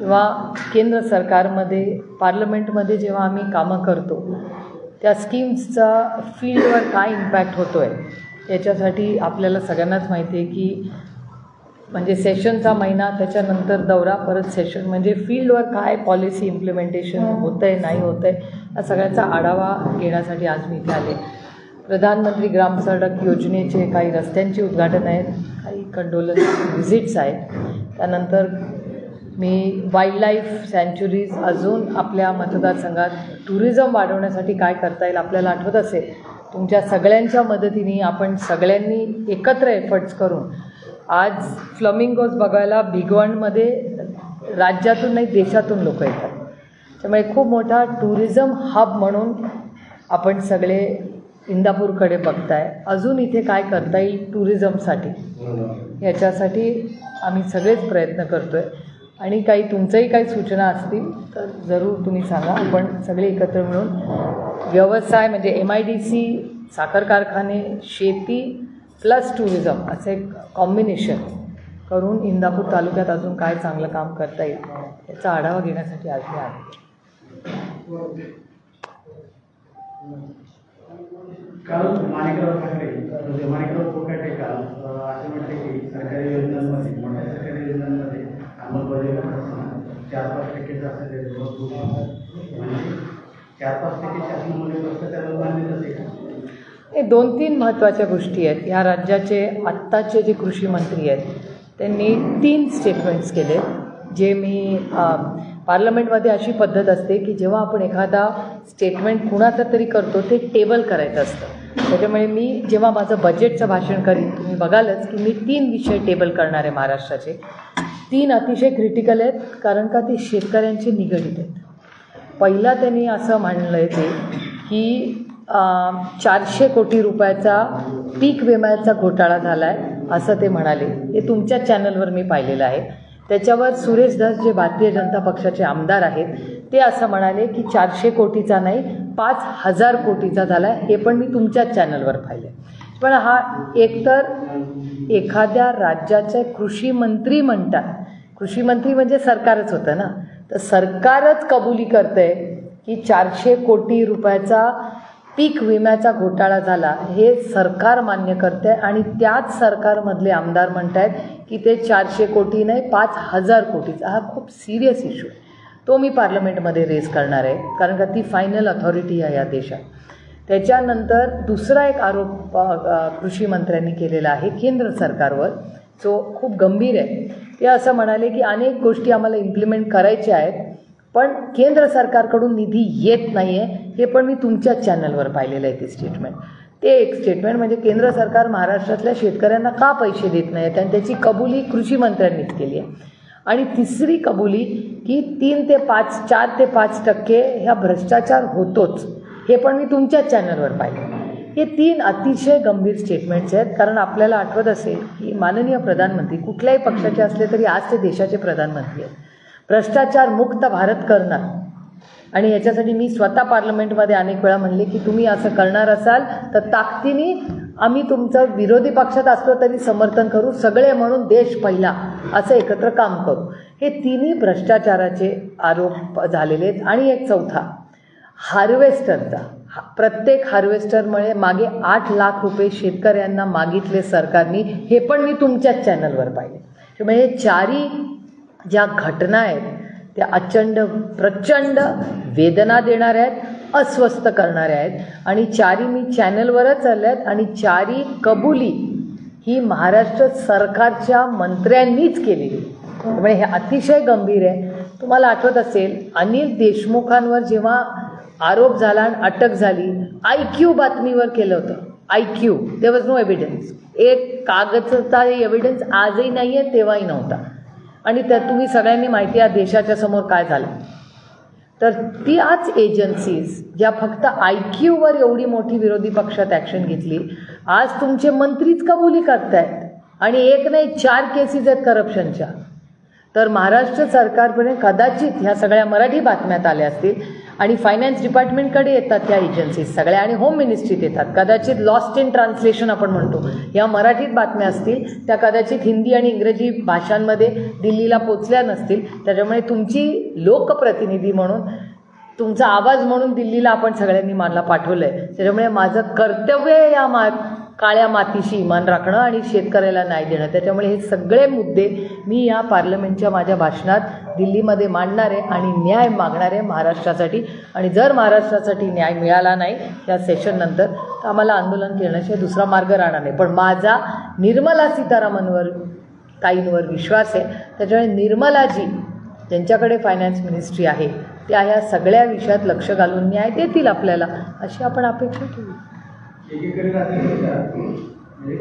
किंवा केंद्र सरकारमध्ये पार्लमेंटमध्ये जेव्हा आम्ही कामं करतो त्या स्कीम्सचा फील्डवर काय इम्पॅक्ट होतो आहे याच्यासाठी आपल्याला सगळ्यांनाच माहिती आहे की म्हणजे सेशनचा महिना त्याच्यानंतर दौरा परत सेशन म्हणजे फील्डवर काय पॉलिसी इम्प्लिमेंटेशन होतं आहे नाही होतं आहे या सगळ्याचा आढावा घेण्यासाठी आज मी इथे आले. प्रधानमंत्री ग्राम सडक योजनेचे काही रस्त्यांची उद्घाटन आहेत, काही कंडोलन्स व्हिजिट्स आहेत. त्यानंतर मी वाईल्डलाईफ सँच्युरीज अजून आपल्या मतदारसंघात टुरिझम वाढवण्यासाठी काय करता येईल. आपल्याला आठवत असेल तुमच्या सगळ्यांच्या मदतीने आपण सगळ्यांनी एकत्र एफर्ट्स करून आज फ्लमिंगोज बघायला भिगवणमध्ये राज्यातून नाही देशातून लोक येतात. त्यामुळे खूप मोठा टुरिझम हब म्हणून आपण सगळे इंदापूरकडे बघताय. अजून इथे काय करता येईल टुरिझमसाठी याच्यासाठी आम्ही सगळेच प्रयत्न करतो आहे आणि काही तुमच्याही काही सूचना असतील तर जरूर तुम्ही सांगा. आपण सगळे एकत्र मिळून व्यवसाय म्हणजे MIDC, साखर कारखाने, शेती प्लस टुरिझम असं एक कॉम्बिनेशन करून इंदापूर तालुक्यात अजून काय चांगलं काम करता येईल याचा आढावा घेण्यासाठी आज मी आले. काल माणिकराव कोकाटे काल असे म्हटले की सरकारी योजनांमध्ये मोठ्या सरकारी योजनांमध्ये अंमलबजावणी करताना 4-5% म्हणजे 4-5% शासनामध्ये भ्रष्टाचाराला मान्यता देते का? हे 2-3 महत्त्वाच्या गोष्टी आहेत. ह्या राज्याचे आत्ताचे जे कृषी मंत्री आहेत त्यांनी 3 स्टेटमेंट्स केले जे मी पार्लमेंटमध्ये अशी पद्धत असते की जेव्हा आपण एखादा स्टेटमेंट कुणाचं तरी करतो ते टेबल करायचं असतं. त्याच्यामुळे मी जेव्हा माझं बजेटचं भाषण करीन तुम्ही बघालच की मी 3 विषय टेबल करणार आहे महाराष्ट्राचे. 3 अतिशय क्रिटिकल आहेत कारण का ते शेतकऱ्यांशी निगडीत आहेत. पहिला त्यांनी असं म्हणलं आहे ते की 400 कोटी रुपयाचा पीक विम्याचा घोटाळा झाला आहे असं ते म्हणाले. हे तुमच्या चॅनलवर मी पाहिलेलं आहे. त्याच्यावर सुरेश धस जे भारतीय जनता पक्षाचे आमदार आहेत ते असं म्हणाले की 400 कोटीचा नाही 5,000 कोटीचा झाला आहे. हे पण मी तुमच्याच चॅनलवर पाहिले. पण हा एकतर एखाद्या राज्याचे कृषी मंत्री म्हणतात, कृषी मंत्री म्हणजे सरकारच होतं ना, तर सरकारच कबुली करते की 400 कोटी रुपयाचा पीक विम्याचा घोटाळा झाला हे सरकार मान्य करते आणि त्याच सरकारमधले आमदार म्हणत आहेत की ते 400 कोटी नाही 5,000 कोटीचा. हा खूप सिरियस इश्यू आहे. तो मी पार्लमेंटमध्ये रेज करणार आहे कारण का ती फायनल अथॉरिटी आहे या देशात. त्याच्यानंतर दुसरा एक आरोप कृषी मंत्र्यांनी केलेला आहे केंद्र सरकारवर जो खूप गंभीर आहे. ते असं म्हणाले की अनेक गोष्टी आम्हाला इम्प्लिमेंट करायच्या आहेत पण केंद्र सरकारकडून निधी येत नाही आहे. हे पण मी तुमच्याच चॅनलवर पाहिलेलं आहे ते स्टेटमेंट. ते एक स्टेटमेंट म्हणजे केंद्र सरकार महाराष्ट्रातल्या शेतकऱ्यांना का पैसे देत नाही आहेत आणि त्याची कबुली कृषी मंत्र्यांनीच केली आहे. आणि तिसरी कबुली की 4 ते 5% ह्या भ्रष्टाचार होतोच हे पण मी तुमच्याच चॅनलवर पाहिलं. हे 3 अतिशय गंभीर स्टेटमेंट्स आहेत कारण आपल्याला आठवत असेल की माननीय प्रधानमंत्री कुठल्याही पक्षाचे असले तरी आज ते देशाचे प्रधानमंत्री आहेत. भ्रष्टाचार मुक्त भारत करणार आणि याच्यासाठी मी स्वतः पार्लमेंटमध्ये अनेक वेळा म्हणले की तुम्ही असं करणार असाल तर ताकदीने आम्ही तुमचं विरोधी पक्षात असलो तरी समर्थन करू, सगळे म्हणून देश पहिला असं एकत्र काम करू. हे 3ही भ्रष्टाचाराचे आरोप झालेले आहेत. आणि एक चौथा हार्वेस्टरचा, प्रत्येक हार्वेस्टरमुळे मागे 8 लाख रुपये शेतकऱ्यांना मागितले सरकारने हे पण मी तुमच्याच चॅनलवर पाहिले. त्यामुळे हे 4ही ज्या घटना आहेत त्या प्रचंड वेदना देणाऱ्या आहेत, अस्वस्थ करणाऱ्या आहेत आणि 4ही मी चॅनलवरच आल्या आहेत आणि 4ही कबुली ही महाराष्ट्र सरकारच्या मंत्र्यांनीच केलेली. त्यामुळे हे अतिशय गंभीर आहे. तुम्हाला आठवत असेल अनिल देशमुखांवर जेव्हा आरोप झाला आणि अटक झाली IQ बातमीवर केलं होतं. IQ there was no evidence. एक कागदचा एव्हिडन्स आजही नाही आहे तेव्हाही नव्हता. आणि त्यात तुम्ही सगळ्यांनी माहिती आहे देशाच्या समोर काय झालं. तर त्याच एजन्सीज ज्या फक्त IQवर एवढी मोठी विरोधी पक्षात ॲक्शन घेतली आज तुमचे मंत्रीच कबुली करतायत आणि एक नाही 4 केसेस आहेत करप्शनच्या. तर महाराष्ट्र सरकारकडे कदाचित ह्या सगळ्या मराठी बातम्यात आल्या असतील आणि फायनान्स डिपार्टमेंटकडे येतात त्या एजन्सीज सगळ्या आणि होम मिनिस्ट्रीत येतात. कदाचित लॉस्ट इन ट्रान्सलेशन आपण म्हणतो, या मराठीत बातम्या असतील त्या कदाचित हिंदी आणि इंग्रजी भाषांमध्ये दिल्लीला पोचल्या नसतील. त्याच्यामुळे तुमची लोकप्रतिनिधी म्हणून, तुमचा आवाज म्हणून दिल्लीला आपण सगळ्यांनी मला पाठवलं आहे. त्याच्यामुळे माझं कर्तव्य आहे या काळ्या मातीशी इमान राखणं आणि शेतकऱ्याला न्याय देणं. त्याच्यामुळे हे सगळे मुद्दे मी या पार्लमेंटच्या माझ्या भाषणात दिल्लीमध्ये मांडणार आहे आणि न्याय मागणार आहे महाराष्ट्रासाठी. आणि जर महाराष्ट्रासाठी न्याय मिळाला नाही या सेशननंतर तर आम्हाला आंदोलन करण्याशिवाय दुसरा मार्ग राहणार नाही. पण माझा निर्मला सीतारामनवर ताईंवर विश्वास आहे. त्याच्यामुळे निर्मलाजी ज्यांच्याकडे फायनान्स मिनिस्ट्री आहे त्या ह्या सगळ्या विषयात लक्ष घालून न्याय देतील आपल्याला, अशी आपण अपेक्षा ठेवू. एकीकडे म्हणजे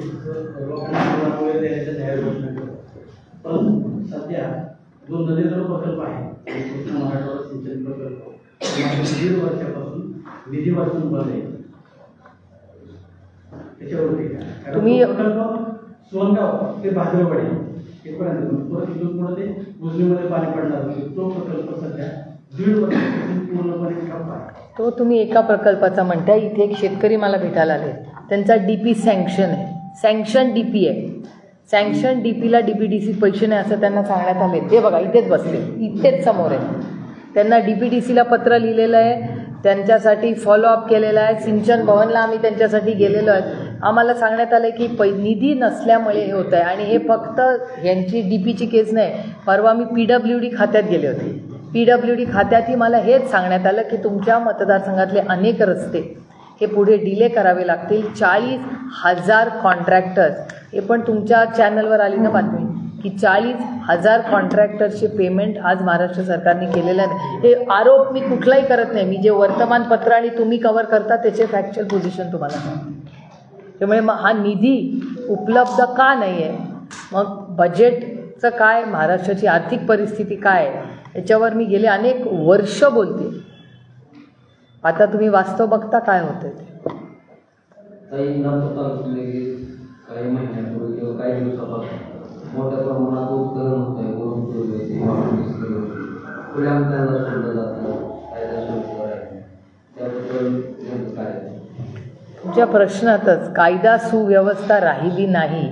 लोकांना द्यायचं जाहीर घोषणा करतो, पण सध्या जो नदीजोड प्रकल्प आहे कृष्णा मराठवाडा सिंचन प्रकल्प 1.5 वर्षापासून निधी वाचून बंद आहे. त्याच्यावरती तुम्ही प्रकल्प सोनगाव ते भाद्रवाडी इथपर्यंत परत इथून पुढे ते उजनीमध्ये पाणी पडणार होते. तो प्रकल्प सध्या 1.5 वर्षापासून पूर्णपणे ठप्प आहे. तो तुम्ही एका प्रकल्पाचा म्हणताय. इथे एक शेतकरी मला भेटायला आले, त्यांचा DP सँक्शन आहे, सँक्शन DP आहे. सँक्शन DPला DPDC पैसे नाही असं त्यांना सांगण्यात आले. ते बघा इथेच बसले, इथेच समोर आहे. त्यांना DPDCला पत्र लिहिलेलं आहे, त्यांच्यासाठी फॉलोअप केलेला आहे. सिंचन भवनला आम्ही त्यांच्यासाठी गेलेलो आहे. आम्हाला सांगण्यात आलं की निधी नसल्यामुळे हे होतं आहे. आणि हे फक्त यांची DPची केस नाही. परवा मी PWD खात्यात गेले होते. PWD खात्यातही मला हेच सांगण्यात आलं की तुमच्या मतदारसंघातले अनेक रस्ते हे पुढे डिले करावे लागतील. 40,000 कॉन्ट्रॅक्टर्स, हे पण तुमच्या चॅनलवर आली ना बातमी की 40,000 कॉन्ट्रॅक्टर्सचे पेमेंट आज महाराष्ट्र सरकारने केलेलं नाही. हे आरोप मी कुठलाही करत नाही. मी जे वर्तमानपत्र आणि तुम्ही कव्हर करता त्याचे फॅक्च्युअल पोझिशन तुम्हाला सांगते. त्यामुळे मग हा निधी उपलब्ध का नाही आहे, मग बजेटचं काय, महाराष्ट्राची आर्थिक परिस्थिती काय आहे याच्यावर मी गेले अनेक वर्ष बोलते. आता तुम्ही वास्तव बघता काय होतं ते. काही महिन्यापूर्वी किंवा काही दिवसापासून मोठ्या प्रमाणात उत्खनन होत आहे. त्यांना सोडलं जातं, कायदा सुव्यवस्था आहे, त्याबद्दल काय? तुमच्या प्रश्नातच कायदा सुव्यवस्था राहिली नाही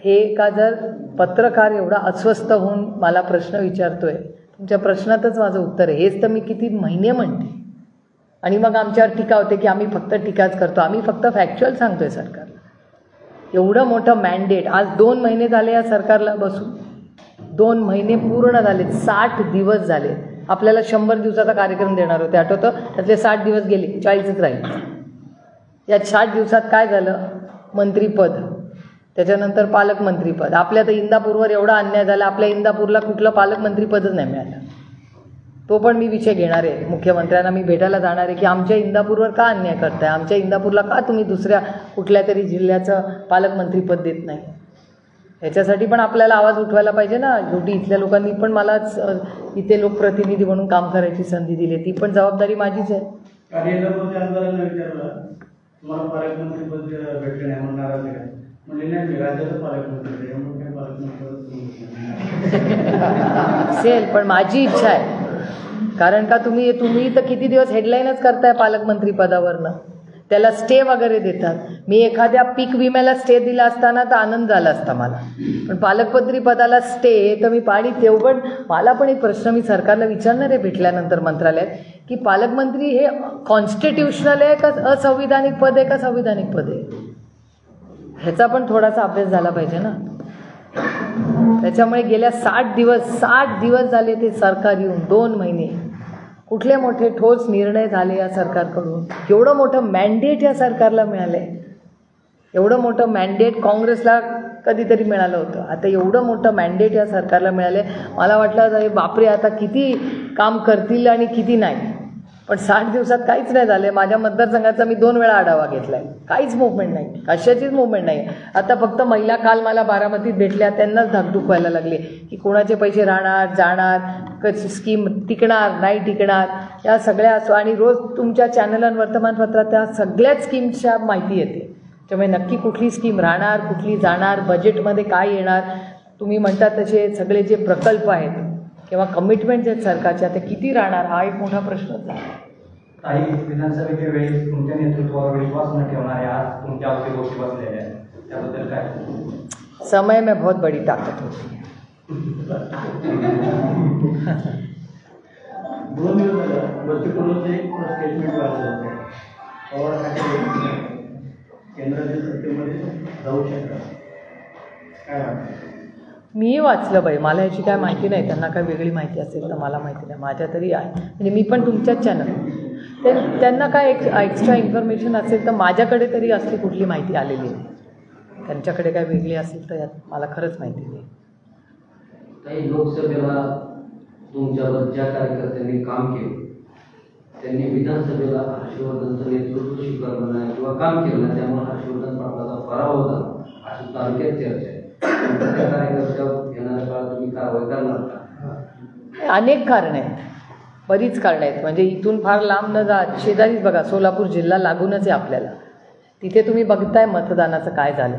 हे का जर पत्रकार एवढा अस्वस्थ होऊन मला प्रश्न विचारतोय, तुमच्या प्रश्नातच माझं उत्तर आहे. हेच तर मी किती महिने म्हणते. आणि मग आमच्यावर टीका होते की आम्ही फक्त टीकाच करतो. आम्ही फक्त फॅक्च्युअल सांगतोय सरकारला. एवढं मोठं मॅन्डेट, आज 2 महिने झाले या सरकारला बसून, 2 महिने पूर्ण झाले, 60 दिवस झाले. आपल्याला 100 दिवसाचा कार्यक्रम देणार होते आठवतं, त्यातले 60 दिवस गेले, 40च राहिले. या 60 दिवसात काय झालं, मंत्रीपद, त्याच्यानंतर पालकमंत्रीपद. आपल्या तर इंदापूरवर एवढा अन्याय झाला, आपल्या इंदापूरला कुठलं पालकमंत्रीपदच नाही मिळालं. तो पण मी विषय घेणार आहे. मुख्यमंत्र्यांना मी भेटायला जाणार आहे की आमच्या इंदापूरवर का अन्याय करताय, आमच्या इंदापूरला का तुम्ही दुसऱ्या कुठल्या तरी जिल्ह्याचं पालकमंत्रीपद देत नाही. ह्याच्यासाठी पण आपल्याला आवाज उठवायला पाहिजे ना. शेवटी इथल्या लोकांनी पण मलाच इथे लोकप्रतिनिधी म्हणून काम करायची संधी दिली, ती पण जबाबदारी माझीच आहे. आमदारांना विचारलं तुम्हाला पालकमंत्रीपद भेटलं नाही म्हणून नाराज आहे, म्हणजे नाही मी राज्याचं पालकमंत्री असेल, पण माझी इच्छा आहे. कारण का तुम्ही तर किती दिवस हेडलाईनच करताय पालकमंत्री पदावरनं, त्याला स्टे वगैरे देतात. मी एखाद्या पीक विम्याला स्टे दिला असताना तर आनंद झाला असता मला, पण पालकमंत्री पदाला स्टे तर मी पाणी तेवढं. मला पण एक प्रश्न मी सरकारला विचारणार आहे भेटल्यानंतर मंत्रालयात की पालकमंत्री हे कॉन्स्टिट्यूशनल आहे का असंविधानिक पद आहे का संविधानिक पद आहे, ह्याचा पण थोडासा अभ्यास झाला पाहिजे ना. त्याच्यामुळे गेल्या 60 दिवस झाले ते सरकार येऊन, 2 महिने, कुठले मोठे ठोस निर्णय झाले या सरकारकडून. एवढं मोठं मॅन्डेट या सरकारला मिळालं आहे. एवढं मोठं मॅन्डेट काँग्रेसला कधीतरी मिळालं होतं, आता एवढं मोठं मॅन्डेट या सरकारला मिळालं आहे. मला वाटलं बापरे आता किती काम करतील आणि किती नाही, पण 60 दिवसात काहीच नाही झालं. माझ्या मतदारसंघाचा मी 2 वेळा आढावा घेतला आहे, काहीच मुवमेंट नाही, कशाचीच मुवमेंट नाही. आता फक्त महिला काल मला बारामतीत भेटल्या, त्यांनाच धाकधूक व्हायला लागले की कोणाचे पैसे राहणार जाणार, कशी स्कीम टिकणार नाही टिकणार, या सगळ्या. आणि रोज तुमच्या चॅनल वर्तमानपत्रात त्या सगळ्याच स्कीम्सच्या माहिती येते. त्यामुळे नक्की कुठली स्कीम राहणार, कुठली जाणार, बजेटमध्ये काय येणार, तुम्ही म्हणतात तसे सगळे जे प्रकल्प आहेत किंवा कमिटमेंट्स आहेत सरकारच्या ते किती राहणार, हा एक मोठा प्रश्नच आहे. काही विधानसभेच्या वेळेस तुमच्या नेतृत्वावर विश्वास न ठेवणारे आज तुमच्या अवती गोष्टी बसलेल्या आहेत, त्याबद्दल काय? समय में बहुत बड़ी ताकत होती है. 2 दिवस झालं वरतीकडून एक स्टेटमेंट वाचलं होतं. पवार ठाकरे केंद्राच्या सत्तेमध्ये जाऊ शकतात, काय वाटतं? मी वाचलं बाई, मला याची काय माहिती नाही. त्यांना काय वेगळी माहिती असेल तर मला माहिती नाही. माझ्या तरी आहे, म्हणजे मी पण तुमच्याच चॅनल. त्यांना काय एक्स्ट्रा इन्फॉर्मेशन असेल तर माझ्याकडे तरी असली कुठली माहिती आलेली नाही. त्यांच्याकडे काय वेगळी असेल तर यात मला खरंच माहिती नाही. काही लोकसभेला तुमच्यावर ज्या कार्यकर्त्यांनी काम केले त्यांनी विधानसभेला हर्षवर्धनचं नेतृत्व स्वीकारलं नाही किंवा काम केलं नाही, त्यामुळे हर्षवर्धन पाटलाचा पराभव झाला अशी तालुक्यात चर्चा आहे. त्या कार्यकर्त्यावर येणाऱ्या काळात तुम्ही कारवाई करणार का? अनेक कारणं आहेत, बरीच कारणं आहेत. म्हणजे इथून फार लांब न जात शेजारीच बघा, सोलापूर जिल्हा लागूनच आहे आपल्याला. तिथे तुम्ही बघताय मतदानाचं काय झालं.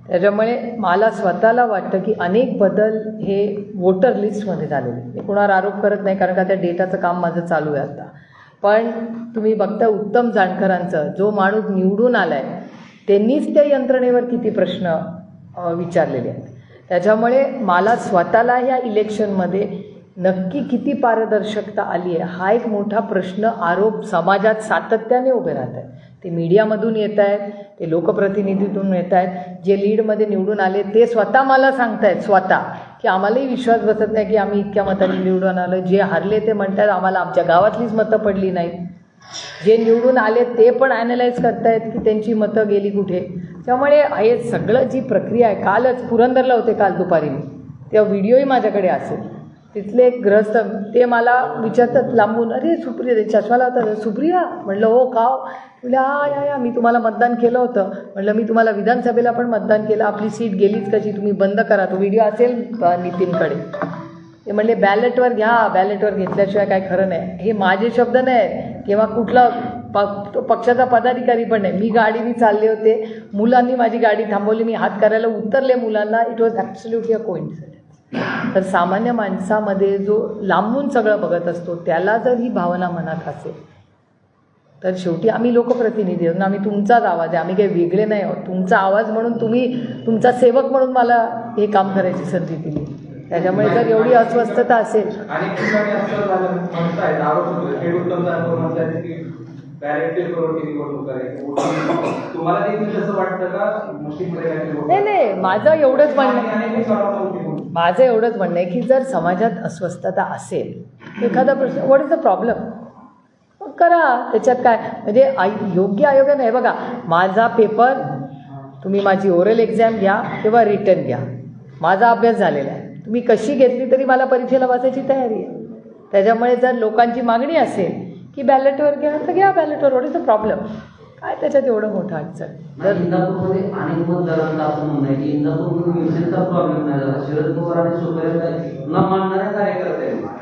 त्याच्यामुळे मला स्वतःला वाटतं की अनेक बदल हे वोटर लिस्टमध्ये झालेले. मी कुणावर आरोप करत नाही, कारण का त्या डेटाचं काम माझं चालू आहे आता. पण तुम्ही बघता उत्तम जानकरांचं, जो माणूस निवडून आला आहे त्यांनीच त्या यंत्रणेवर किती प्रश्न विचारलेले आहेत. त्याच्यामुळे मला स्वतःला ह्या इलेक्शनमध्ये नक्की किती पारदर्शकता आली आहे हा एक मोठा प्रश्न, आरोप समाजात सातत्याने उभे राहत आहेत. ते मीडियामधून येत आहेत, ते लोकप्रतिनिधीतून येत आहेत. जे लीडमध्ये निवडून आले ते स्वतः मला सांगतायत स्वतः की आम्हालाही विश्वास बसत नाही की आम्ही इतक्या मतांनी निवडून आलो. जे हारले ते म्हणतात आम्हाला आमच्या गावातलीच मतं पडली नाहीत. जे निवडून आले ते पण ॲनालाइज करतायत की त्यांची मतं गेली कुठे. त्यामुळे हे सगळं जी प्रक्रिया आहे, कालच पुरंदरला होते, काल दुपारी मी, तेव्हा व्हिडिओही माझ्याकडे असेल. तिथले एक ग्रस्त ते मला विचारतात लांबून, अरे सुप्रिया, ते चष्माला होता, सुप्रिया? म्हटलं हो, का? म्हटलं या मी तुम्हाला मतदान केलं होतं. म्हटलं मी तुम्हाला विधानसभेला पण मतदान केलं, आपली सीट गेलीच कशी, तुम्ही बंद करा. तो व्हिडिओ असेल नितीनकडे. ते म्हणले बॅलेटवर घ्या, बॅलेटवर घेतल्याशिवाय काय खरं नाही. हे माझे शब्द नाही किंवा कुठला पक्षाचा पदाधिकारी पण नाही. मी गाडीने चालले होते, मुलांनी माझी गाडी थांबवली, मी हात करायला उतरले मुलांना. It was absolutely a coincidence. तर सामान्य माणसामध्ये जो लांबून सगळं बघत असतो त्याला जर ही भावना मनात असेल तर शेवटी आम्ही लोकप्रतिनिधी आहोत, आम्ही तुमचाच आवाज आहे, आम्ही काही वेगळे नाही आहोत. तुमचा आवाज म्हणून, तुम्ही तुमचा सेवक म्हणून मला हे काम करायची संधी दिली. त्याच्यामुळे जर एवढी अस्वस्थता असेल, अनेक ठिकाणी असं झालं म्हणतायत, आरोप होतोय, उत्तम जानकर म्हणतात की बॅलेट करून निवडणूक करायची. तुम्हाला देखील तसं वाटतं का? नाही, माझं एवढंच म्हणणं आहे की जर समाजात अस्वस्थता असेल, एखादा प्रश्न, व्हॉट इज द प्रॉब्लेम, करा, त्याच्यात काय. म्हणजे योग्य आयोगाने नाही. बघा, माझा पेपर, तुम्ही माझी ओरल एक्झाम घ्या किंवा रिटर्न घ्या, माझा अभ्यास झालेला आहे. तुम्ही कशी घेतली तरी मला परीक्षेला बसायची तयारी आहे. त्याच्यामुळे जर लोकांची मागणी असेल की बॅलेटवर घ्या तर घ्या बॅलेटवर, व्हॉट इज द प्रॉब्लेम, काय त्याच्यात एवढं मोठं अडचण. तर इंदापूरमध्ये अनेक मतदारांचा असं म्हणणं आहे की इंदापूरमध्ये विषयाचा प्रॉब्लेम नाही झाला. शरद पवार आणि सुप्रिया न मानणाऱ्या कार्यकर्त्यांनी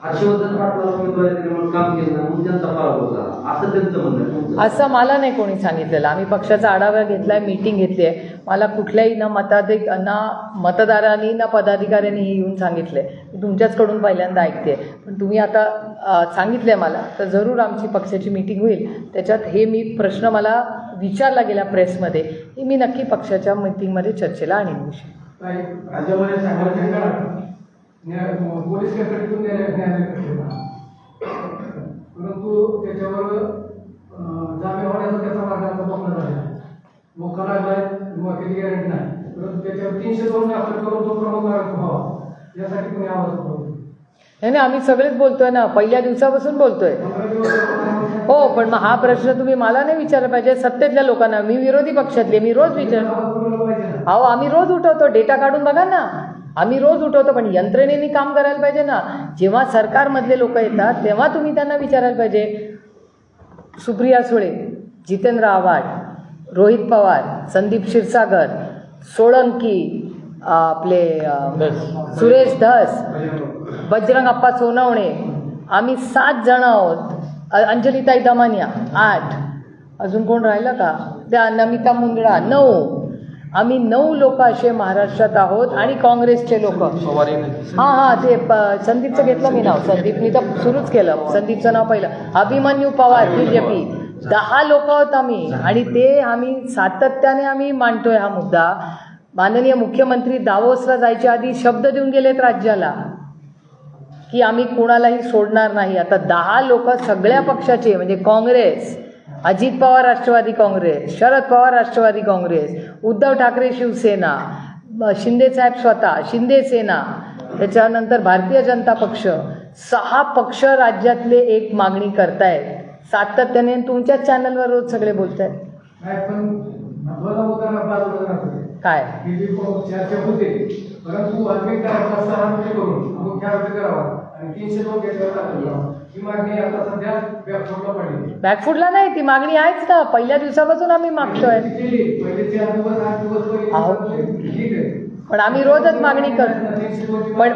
हर्षवर्धन पाटलाला उमेदवारी दिली म्हणून काम केलं नाही म्हणून त्यांचा पराभव झाला, असं त्यांचं म्हणणं आहे. असं मला नाही कोणी सांगितलेलं. आम्ही पक्षाचा आढावा घेतला आहे, मीटिंग घेतली आहे. मला कुठल्याही ना मतदारांनी ना पदाधिकाऱ्यांनी हे येऊन सांगितलं आहे. मी तुमच्याचकडून पहिल्यांदा ऐकते. पण तुम्ही आता सांगितलं आहे मला, तर जरूर आमची पक्षाची मीटिंग होईल. त्याच्यात हे मी प्रश्न मला विचारला गेला प्रेसमध्ये, हे मी नक्की पक्षाच्या मीटिंगमध्ये चर्चेला आणीन विषय. राज्यामध्ये सांगायला पोलीस कस्टडीतून परंतु त्याच्यावर जामीन होण्याचा त्याचा मार्गाचा बंद झाला. मोक्का लागलाय, किती गॅरंटी नाही. परंतु त्याच्यावर 302 दाखल करून तो प्रमुख आरोप व्हावा यासाठी कोणी आवाज उठवला नाही. आम्ही सगळेच बोलतोय ना, पहिल्या दिवसापासून बोलतोय. हो, पण मग हा प्रश्न तुम्ही मला नाही विचारला पाहिजे, सत्तेतल्या लोकांना. मी विरोधी पक्षातले, मी रोज अहो आम्ही रोज उठवतो, डेटा काढून बघा ना, आम्ही रोज उठवतो. पण यंत्रणेने काम करायला पाहिजे ना. जेव्हा सरकारमधले लोक येतात तेव्हा तुम्ही त्यांना विचारायला पाहिजे. सुप्रिया सुळे, जितेंद्र आव्हाड, रोहित पवार, संदीप क्षीरसागर, सोळंकी, आपले सुरेश धस, बजरंग अप्पा सोनवणे, आम्ही 7 जण आहोत. अंजलिताई दमानिया 8, अजून कोण राहिलं का, त्या नमिता मुंदडा 9, आम्ही 9 लोक असे महाराष्ट्रात आहोत आणि काँग्रेसचे लोक. हां ते संदीपचं घेतलं मी नाव. संदीपनी तर सुरूच केलं. संदीपचं नाव पहिलं. अभिमन्यू पवार BJP. 10 लोक आहोत आम्ही आणि ते आम्ही सातत्याने आम्ही मांडतोय हा मुद्दा. माननीय मुख्यमंत्री दावोसला जायच्या आधी शब्द देऊन गेलेत राज्याला की आम्ही कुणालाही सोडणार नाही. आता 10 लोक सगळ्या पक्षाचे म्हणजे काँग्रेस, अजित पवार राष्ट्रवादी काँग्रेस, शरद पवार राष्ट्रवादी काँग्रेस, उद्धव ठाकरे शिवसेना, शिंदेसाहेब स्वतः शिंदे सेना, त्याच्यानंतर भारतीय जनता पक्ष, 6 पक्ष राज्यातले एक मागणी करतायत सातत्याने. तुमच्याच चॅनलवर रोज सगळे बोलतायत. काय चर्चा होते परंतु वाल्मिक करून मुख्यमंत्री करावा आणि 300 लोक ही मागणी आता सध्या बॅकफुटला पडली. बॅकफुटला नाही, ती मागणी आहेच ना. पहिल्या दिवसापासून आम्ही मागतोय. पण आम्ही रोजच मागणी करतो. पण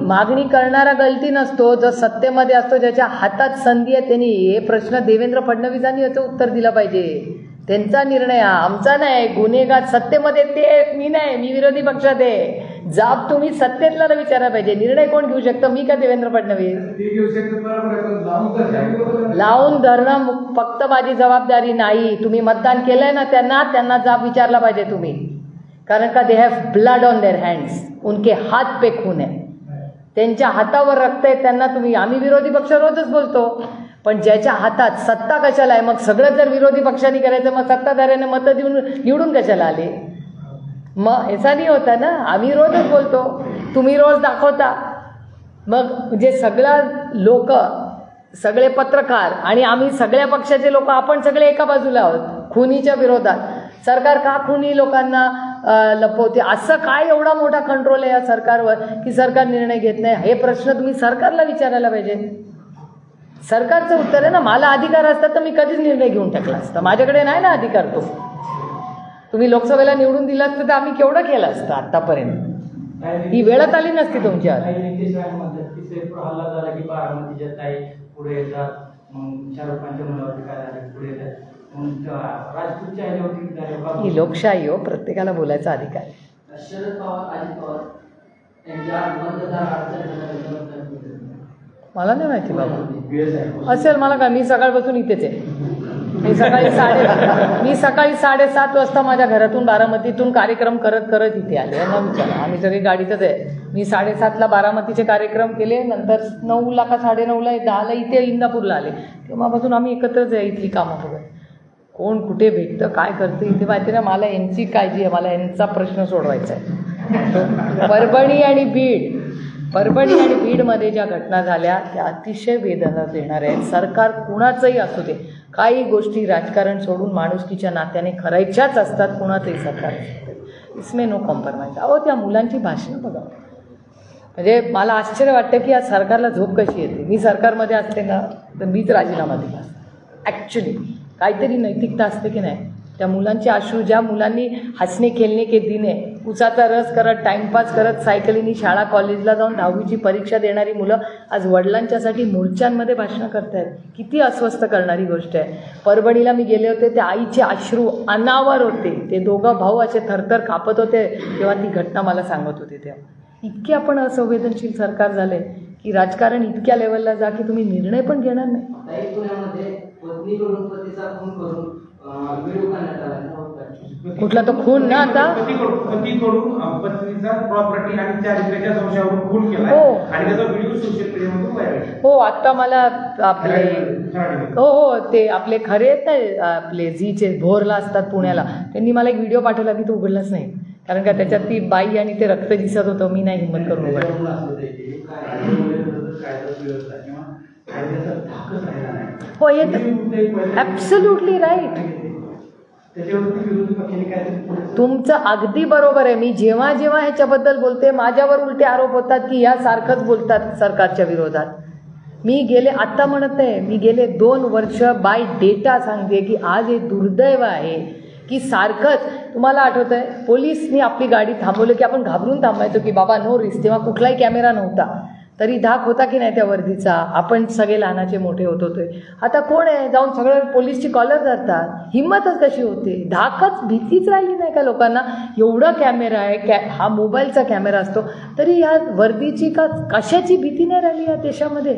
मागणी करणारा गलती नसतो. जर सत्तेमध्ये असतो ज्याच्या हातात संधी आहे त्यांनी हे प्रश्न देवेंद्र फडणवीसांनी याचं उत्तर दिलं पाहिजे. त्यांचा निर्णय हा, आमचा नाही. गुन्हेगार सत्तेमध्ये ते मी नाही, मी विरोधी पक्षात आहे. जाब तुम्ही सत्तेतला विचारायला पाहिजे. निर्णय कोण घेऊ शकतं? मी का देवेंद्र फडणवीस? लावून धरणं फक्त माझी जबाबदारी नाही. तुम्ही मतदान केलंय ना त्यांना जाब विचारला पाहिजे तुम्ही. कारण का they have blood on their hands. उनके हात पे खून आहे. त्यांच्या हातावर रक्त आहे त्यांना तुम्ही. आम्ही विरोधी पक्ष रोजच बोलतो पण ज्याच्या हातात सत्ता कशाला आहे? मग सगळं जर विरोधी पक्षांनी करायचं मग सत्ताधाऱ्याने मतं देऊन निवडून कशाला आले? मग ऐसा नाही होता ना. आम्ही रोजच बोलतो, तुम्ही रोज दाखवता. मग जे सगळं लोक, सगळे पत्रकार आणि आम्ही सगळ्या पक्षाचे लोक, आपण सगळे एका बाजूला आहोत खुनीच्या विरोधात. सरकार का खुनी लोकांना लपवते? असं काय एवढा मोठा कंट्रोल आहे या सरकारवर की सरकार निर्णय घेत नाही? हे प्रश्न तुम्ही सरकारला विचारायला पाहिजे. सरकारचं उत्तर आहे ना. मला अधिकार असतात तर मी कधीच निर्णय घेऊन टाकला असता. माझ्याकडे नाही ना अधिकार तो. तुम्ही लोकसभेला निवडून दिला असतं तर आम्ही केवढं केलं असतं आतापर्यंत. ही वेळच आली नसती तुमच्यावर. हल्ला झाला की बारामतीच्या ताई पुढे येतात, मग शाहरुख खानच्या मुलावरती काय झालं पुढे येतात, मग राजपूतच्या ह्याच्यावरती. ही लोकशाही हो, प्रत्येकाला बोलायचा अधिकार. शरद पवार, अजित पवार यांच्या मतदार मला नाही माहिती बाबा. असेल मला काय, मी सकाळपासून इथेच आहे. मी सकाळी 7:30 वाजता माझ्या घरातून बारामतीतून कार्यक्रम करत इथे आले. ना विचारा, आम्ही सगळी गाडीतच आहे. मी 7:30ला बारामतीचे कार्यक्रम केले. नंतर 9ला का 9:30ला 10ला इथे इंदापूरला आले. तेव्हापासून आम्ही एकत्रच आहे. इथली कामं बघत कोण कुठे भेटतं काय करतं इथे माहिती ना. मला यांची काळजी आहे. मला यांचा प्रश्न सोडवायचा आहे. परभणी आणि बीडमध्ये ज्या घटना झाल्या त्या अतिशय वेदना देणाऱ्या आहेत. सरकार कुणाचंही असू दे, काही गोष्टी राजकारण सोडून माणुसकीच्या नात्याने करायच्याच असतात. कुणाचंही सरकार इसमे नो कॉम्प्रोमाइज. अहो त्या मुलांची भाषणं बघा. म्हणजे मला आश्चर्य वाटतं की या सरकारला झोप कशी येते. मी सरकारमध्ये असते ना तर मीच राजीनामा दिला असता. ॲक्च्युली काहीतरी नैतिकता असते की नाही. त्या मुलांचे अश्रू, ज्या मुलांनी हसणे खेळणे के दिने, उसाचा रस करत टाइमपास करत सायकलीनी शाळा कॉलेजला जाऊन 10वीची परीक्षा देणारी मुलं आज वडिलांच्यासाठी मोर्चांमध्ये भाषणं करतायत. किती अस्वस्थ करणारी गोष्ट आहे. परभणीला मी गेले होते, त्या आईचे अश्रू अनावर होते. ते दोघं भाऊ असे थरथर कापत होते तेव्हा ती घटना मला सांगत होते. तेव्हा इतके आपण असंवेदनशील सरकार झाले की राजकारण इतक्या लेवलला जा की तुम्ही निर्णय पण घेणार नाही. पुण्यामध्ये पत्नीकडून पतीचा खून करून व्हिडिओ करण्यात आला. कुठला तो खून ना आता पतीकडून पत्नीचा प्रॉपर्टी आणि चारित्र्याच्या संशयावरून खून केला आणि त्याचा व्हिडिओ सोशल मीडियावरून व्हायरल. हो आता मला आपले हो ते आपले खरे आहेत ना आपले झीचे भोरला असतात पुण्याला, त्यांनी मला एक व्हिडिओ पाठवला की तो उघडलाच नाही. कारण का त्याच्यात ती बाई आणि ते रक्त दिसत होतं. मी नाही हिंमत करून उघडलं. हो हे ॲब्सोल्युटली राईट. तुमचं अगदी बरोबर आहे. मी जेव्हा जेव्हा ह्याच्याबद्दल बोलते माझ्यावर उलटे आरोप होतात की ह्या सारखंच बोलतात सरकारच्या विरोधात. मी गेले आत्ता म्हणत नाही, मी गेले 2 वर्ष बाय डेटा सांगते की आज हे दुर्दैव आहे की सारखंच. तुम्हाला आठवतं आहे पोलिसनी आपली गाडी थांबवलं की आपण घाबरून थांबायचो की बाबा नो रिस्क. तेव्हा कुठलाही कॅमेरा नव्हता. तरी धाक होता की नाही त्या वर्दीचा. आपण सगळे लहानाचे मोठे होत होते. आता कोण आहे जाऊन सगळं पोलीसची कॉलर धरतात. हिंमतच कशी होते. धाकच भीतीच राहिली नाही का लोकांना. एवढा कॅमेरा आहे, हा मोबाईलचा कॅमेरा असतो तरी या वर्दीची कशाची भीती नाही राहिली या देशामध्ये.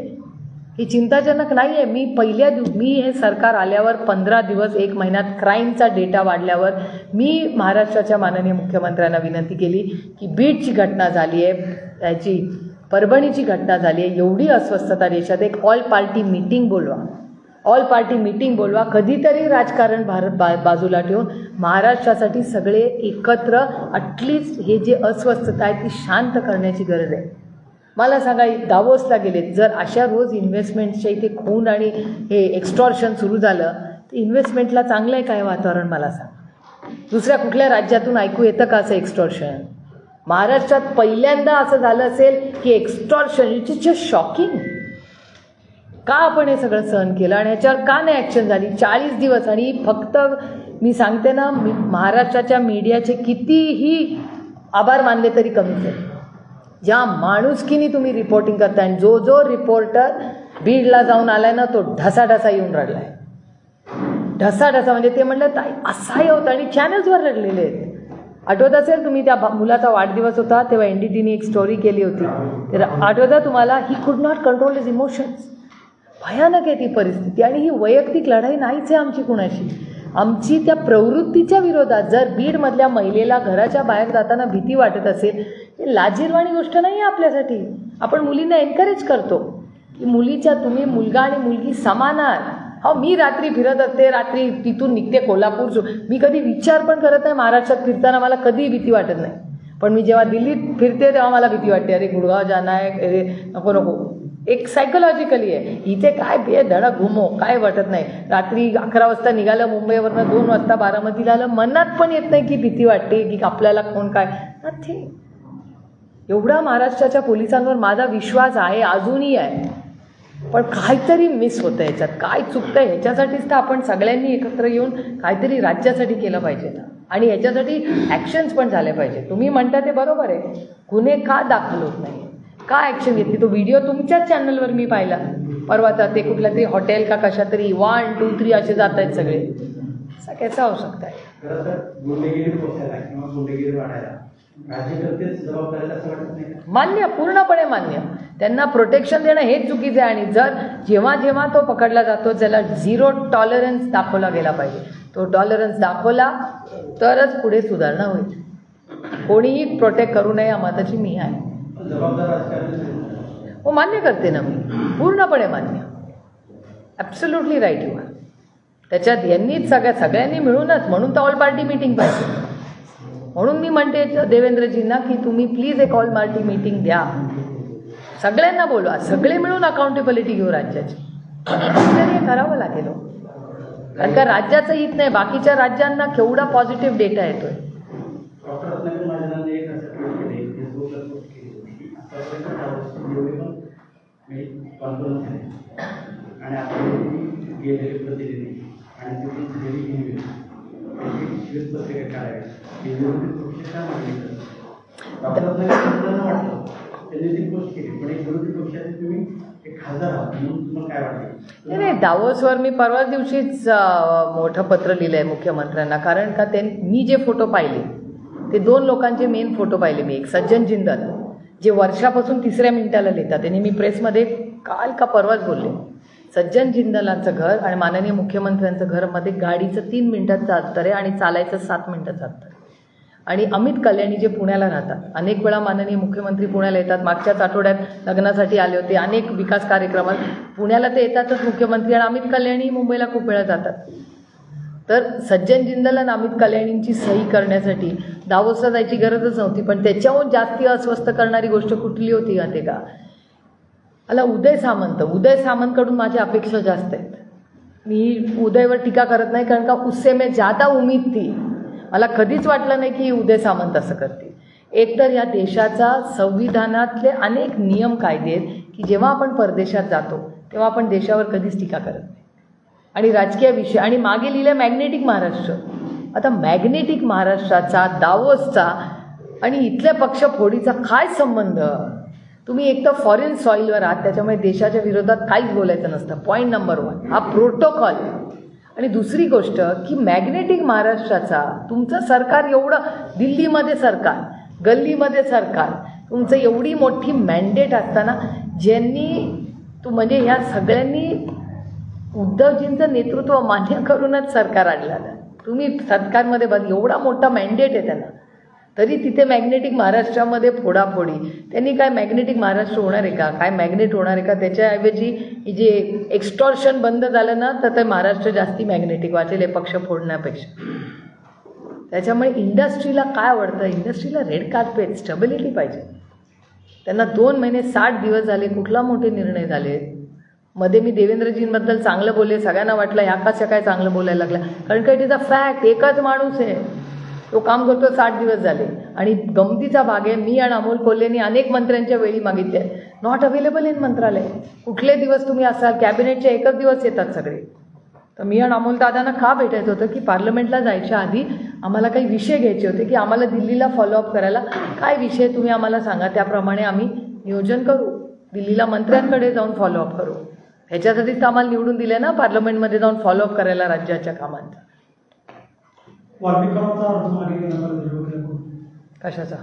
ही चिंताजनक नाही आहे. मी हे सरकार आल्यावर 15 दिवस 1 महिन्यात क्राईमचा डेटा वाढल्यावर मी महाराष्ट्राच्या माननीय मुख्यमंत्र्यांना विनंती केली की बीडची घटना झाली आहे, त्याची परभणीची घटना झाली आहे, एवढी अस्वस्थता देशात, एक ऑल पार्टी मीटिंग बोलवा. कधीतरी राजकारण बाजूला ठेवून महाराष्ट्रासाठी सगळे एकत्र ॲटलिस्ट हे जे अस्वस्थता आहे ती शांत करण्याची गरज आहे. मला सांगा, दावोसला गेले, जर अशा रोज इन्व्हेस्टमेंटच्या इथे खून आणि हे एक्स्टॉर्शन सुरू झालं तर इन्व्हेस्टमेंटला चांगलं आहे काय वातावरण मला सांग. दुसऱ्या कुठल्या राज्यातून ऐकू येतं का असं एक्स्टॉर्शन. महाराष्ट्रात पहिल्यांदा असं झालं असेल की extortion, it is just shocking. का आपण हे सगळं सहन केलं आणि ह्याच्यावर का नाही ॲक्शन झाली. 40 दिवस आणि फक्त मी सांगते ना, महाराष्ट्राच्या मीडियाचे कितीही आभार मानले तरी कमीच आहे. ज्या माणुसकीने तुम्ही रिपोर्टिंग करताय आणि जो रिपोर्टर बीडला जाऊन आलाय ना तो ढसाढसा येऊन रडलाय. ढसाढसा म्हणजे ते म्हणलं ताई असहाय्य होतं आणि चॅनल्सवर रडलेले आहेत. आठवत असेल तुम्ही, त्या मुलाचा वाढदिवस होता तेव्हा NDTने एक स्टोरी केली होती. तर आठवता तुम्हाला, he could not control his emotions. भयानक आहे ती परिस्थिती. आणि ही वैयक्तिक लढाई नाहीच आहे आमची कुणाशी, आमची त्या प्रवृत्तीच्या विरोधात. जर बीडमधल्या महिलेला घराच्या बाहेर जाताना भीती वाटत असेल, ही लाजिरवाणी गोष्ट नाही आहे आपल्यासाठी. आपण मुलींना एनकरेज करतो की मुलीच्या तुम्ही मुलगा आणि मुलगी समान आहात. हो, मी रात्री फिरत असते, रात्री तिथून निघते कोल्हापूर. मी कधी विचार पण करत नाही महाराष्ट्रात फिरताना मला कधीही भीती वाटत नाही. पण मी जेव्हा दिल्लीत फिरते तेव्हा मला भीती वाटते, अरे गुडगाव जाना आहे, अरे नको. एक सायकोलॉजिकली आहे. इथे काय धडा घुमो काय वाटत नाही. रात्री 11 वाजता निघालं मुंबईवरनं, 2 वाजता बारामतीला आलं, मनात पण येत नाही की भीती वाटते की आपल्याला कोण काय. नथिंग. एवढा महाराष्ट्राच्या पोलिसांवर माझा विश्वास आहे, अजूनही आहे. पण काहीतरी मिस होतं याच्यात, काय चुकतं ह्याच्यासाठीच तर आपण सगळ्यांनी एकत्र येऊन काहीतरी राज्यासाठी केलं पाहिजे ना. आणि ह्याच्यासाठी ॲक्शन्स पण झाले पाहिजे. तुम्ही म्हणता ते बरोबर आहे, गुन्हे का दाखल होत नाही, का ॲक्शन घेतली. तो व्हिडिओ तुमच्याच चॅनलवर मी पाहिला परवाचा, ते कुठल्या तरी हॉटेल का कशा तरी 1, 2, 3 असे जात आहेत सगळे. असा कसा होऊ शकत आहे. खरं तर गुन्हेगिरी पोचायला किंवा गुन्हेगिरी वाढायला राज्यकर्तेच जबाबदारीला असं वाटत नाही. मान्य, पूर्णपणे मान्य. त्यांना प्रोटेक्शन देणं हेच चुकीचं आहे. आणि जर जेव्हा तो पकडला जातो त्याला 0 टॉलरन्स दाखवला गेला पाहिजे. तो टॉलरन्स दाखवला तरच पुढे सुधारणा होईल. कोणीही प्रोटेक्ट करू नये या मताची मी आहे. जबाबदार राजकारणी हो, मान्य करते ना मी, पूर्णपणे मान्य. Absolutely right you are. त्याच्यात यांनीच सगळ्यांनी मिळूनच, म्हणून तर ऑल पार्टी मीटिंग पाहिजे. म्हणून मी म्हणते देवेंद्रजींना की तुम्ही प्लीज एक ऑल पार्टी मीटिंग द्या, सगळ्यांना बोलवा, सगळे मिळून अकाउंटेबिलिटी घेऊ राज्याची. तरी हे करावं लागेल. कारण का राज्याचं हित नाही, बाकीच्या राज्यांना केवढा पॉझिटिव्ह डेटा येतोय. डॉक्टर रत्नाकर महाजनांनी एक असं ट्विट केले, फेसबुकला पोस्ट केली होती की आतापर्यंत जेवढे पण कॉन्फरन्स आहे आणि आपण गेलेले प्रतिनिधी आणि तिथून दिलेली ईमेल त्याची पत्रिका काढावी, हे विरोधी पक्ष काय मागणी करतात. डॉक्टर रत्नाकर वाटलं त्यांनी ती पोस्ट केली, पण एक विरोधी पक्षाचे तुम्ही एक खासदार आहात म्हणून तुम्हाला काय वाटतं. नाही, दावोसवर मी परवा दिवशीच मोठं पत्र लिहिलं आहे मुख्यमंत्र्यांना. कारण का मी जे फोटो पाहिले ते 2 लोकांचे मेन फोटो पाहिले मी. एक सज्जन जिंदल, जे वर्षापासून 3ऱ्या मिनिटाला लिहितात, त्यांनी मी प्रेसमध्ये काल का परवाच बोलले. सज्जन जिंदलांचं घर आणि माननीय मुख्यमंत्र्यांचं घरमध्ये गाडीचं 3 मिनिटाचं अंतर आहे आणि चालायचं 7 मिनिटाचं अंतर. आणि अमित कल्याणी जे पुण्याला राहतात, अनेक वेळा माननीय मुख्यमंत्री पुण्याला येतात. मागच्याच आठवड्यात लग्नासाठी आले होते, अनेक विकास कार्यक्रमात पुण्याला ते येतातच मुख्यमंत्री. आणि अमित कल्याणी मुंबईला खूप वेळा जातात. तर सज्जन जिंदल आणि अमित कल्याणींची सही करण्यासाठी दावोसला जायची गरजच नव्हती. पण त्याच्याहून जास्ती अस्वस्थ करणारी गोष्ट कुठली होती माहिती का. मला उदय सामंतकडून माझ्या अपेक्षा जास्त आहेत. मी उदयवर टीका करत नाही, कारण का उससे मैं ज़्यादा उम्मीद थी. मला कधीच वाटलं नाही की उदय सामंत असं करतील. एकतर या देशाचा संविधानातले अनेक नियम कायदे आहेत की जेव्हा आपण परदेशात जातो तेव्हा आपण देशावर कधीच टीका करत नाही. आणि राजकीय विषय, आणि मागे लिहिलं मॅग्नेटिक महाराष्ट्र. आता मॅग्नेटिक महाराष्ट्राचा, दावोसचा आणि इथल्या पक्षफोडीचा काय संबंध. तुम्ही एक तर फॉरेन सॉईलवर आहात, त्याच्यामुळे देशाच्या विरोधात काहीच बोलायचं नसतं. पॉईंट नंबर 1 हा प्रोटोकॉल. आणि दुसरी गोष्ट की मॅग्नेटिक महाराष्ट्राचा तुमचं सरकार एवढं, दिल्लीमध्ये सरकार, गल्लीमध्ये सरकार, तुमचं एवढी मोठी मॅन्डेट असताना म्हणजे ह्या सगळ्यांनी उद्धवजींचं नेतृत्व मान्य करूनच सरकार आणलं. तुम्ही सरकारमध्ये एवढा मोठा मॅन्डेट आहे त्यांना, तरी तिथे मॅग्नेटिक महाराष्ट्रामध्ये फोडाफोडी. त्यांनी काय मॅग्नेटिक महाराष्ट्र होणार आहे का? काय मॅग्नेट होणार आहे का? त्याच्याऐवजी जे एक्स्टॉर्शन बंद झालं ना, तर ते महाराष्ट्र जास्ती मॅग्नेटिक वाटेल हे पक्ष फोडण्यापेक्षा. त्याच्यामुळे इंडस्ट्रीला काय आवडतं? इंडस्ट्रीला रेड कार्पेट, स्टेबिलिटी पाहिजे. त्यांना 2 महिने 60 दिवस झाले, कुठला मोठे निर्णय झाले. मध्ये मी देवेंद्रजींबद्दल चांगलं बोलले, सगळ्यांना वाटलं ह्या कशा काय चांगलं बोलायला लागला, कारण का इट इज अ फॅक्ट. एकच माणूस आहे, तो काम करतो 60 दिवस झाले. आणि गमतीचा भाग आहे, मी आणि अमोल कोल्हेंनी अनेक मंत्र्यांच्या वेळी मागितल्या, नॉट अवेलेबल इन मंत्रालय. कुठले दिवस तुम्ही असाल? कॅबिनेटचे एकच दिवस येतात सगळे. तर मी आणि अमोल दादांना का भेटायचं होतं की पार्लमेंटला जायच्या आधी आम्हाला काही विषय घ्यायचे होते की आम्हाला दिल्लीला फॉलोअप करायला काय विषय तुम्ही आम्हाला सांगा, त्याप्रमाणे आम्ही नियोजन करू, दिल्लीला मंत्र्यांकडे जाऊन फॉलोअप करू. ह्याच्यासाठीच आम्हाला निवडून दिले ना, पार्लमेंटमध्ये जाऊन फॉलोअप करायला राज्याच्या कामांचा. कशाचा?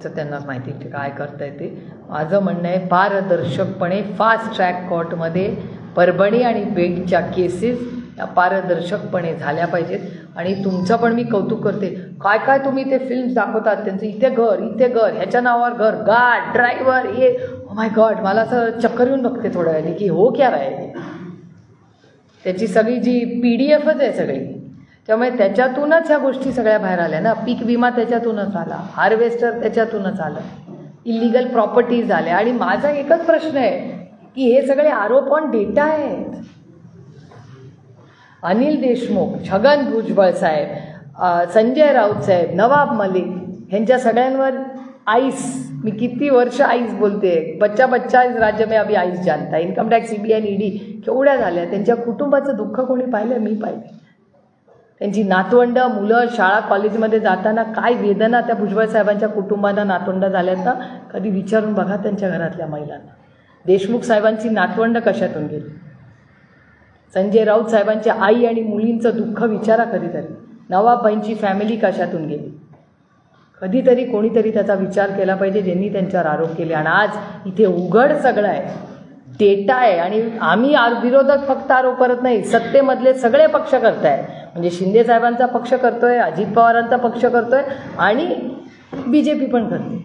त्यांनाच माहिती की काय करता येते. माझं म्हणणं आहे पारदर्शकपणे फास्ट ट्रॅक कोर्टमध्ये परभणी आणि बीडच्या केसेस या पारदर्शकपणे झाल्या पाहिजेत. आणि तुमचं पण मी कौतुक करते, काय काय तुम्ही ते फिल्म्स दाखवतात, त्यांचं इथे घर, ह्याच्या नावावर घर, गार्ड, ड्रायव्हर, हे ओ माय गॉड, मला असं चक्कर येऊन बघते थोड्या वेळाने की हो क्या आहे. त्याची सगळी जी PDF आहे सगळी, त्यामुळे त्याच्यातूनच ह्या गोष्टी सगळ्या बाहेर आल्या ना. पीक विमा त्याच्यातूनच आला, हार्वेस्टर त्याच्यातूनच आलं, इलिगल प्रॉपर्टीज आल्या. आणि माझा एकच प्रश्न आहे की हे सगळे आरोप ऑन डेटा आहेत. अनिल देशमुख, छगन भुजबळ साहेब, संजय राऊत साहेब, नवाब मलिक, ह्यांच्या सगळ्यांवर आईस, मी किती वर्ष आईस बोलते, बच्चा इस राज्य में अभी आईस जानता. इन्कम टॅक्स, CBI आणि ED केवढ्या झाल्या. त्यांच्या कुटुंबाचं दुःख कोणी पाहिलं? मी पाहिलं. त्यांची नातवंड, मुलं शाळा कॉलेजमध्ये जाताना काय वेदना त्या भुजबळ साहेबांच्या कुटुंबांना नातवंड झाल्यात ना, कधी विचारून बघा त्यांच्या घरातल्या महिलांना. देशमुख साहेबांची नातवंड कशातून गेली, संजय राऊत साहेबांच्या आई आणि मुलींचं दुःख विचारा कधीतरी. नवाबाईंची फॅमिली कशातून गेली, कधीतरी कोणीतरी त्याचा विचार केला पाहिजे ज्यांनी त्यांच्यावर आरोप केले. आणि आज इथे उघड सगळं आहे, डेटा आहे. आणि आम्ही विरोधक फक्त आरोप करत नाही, सत्तेमधले सगळे पक्ष करत आहे. म्हणजे शिंदे साहेबांचा पक्ष करतोय, अजित पवारांचा पक्ष करतोय आणि BJP पण करते,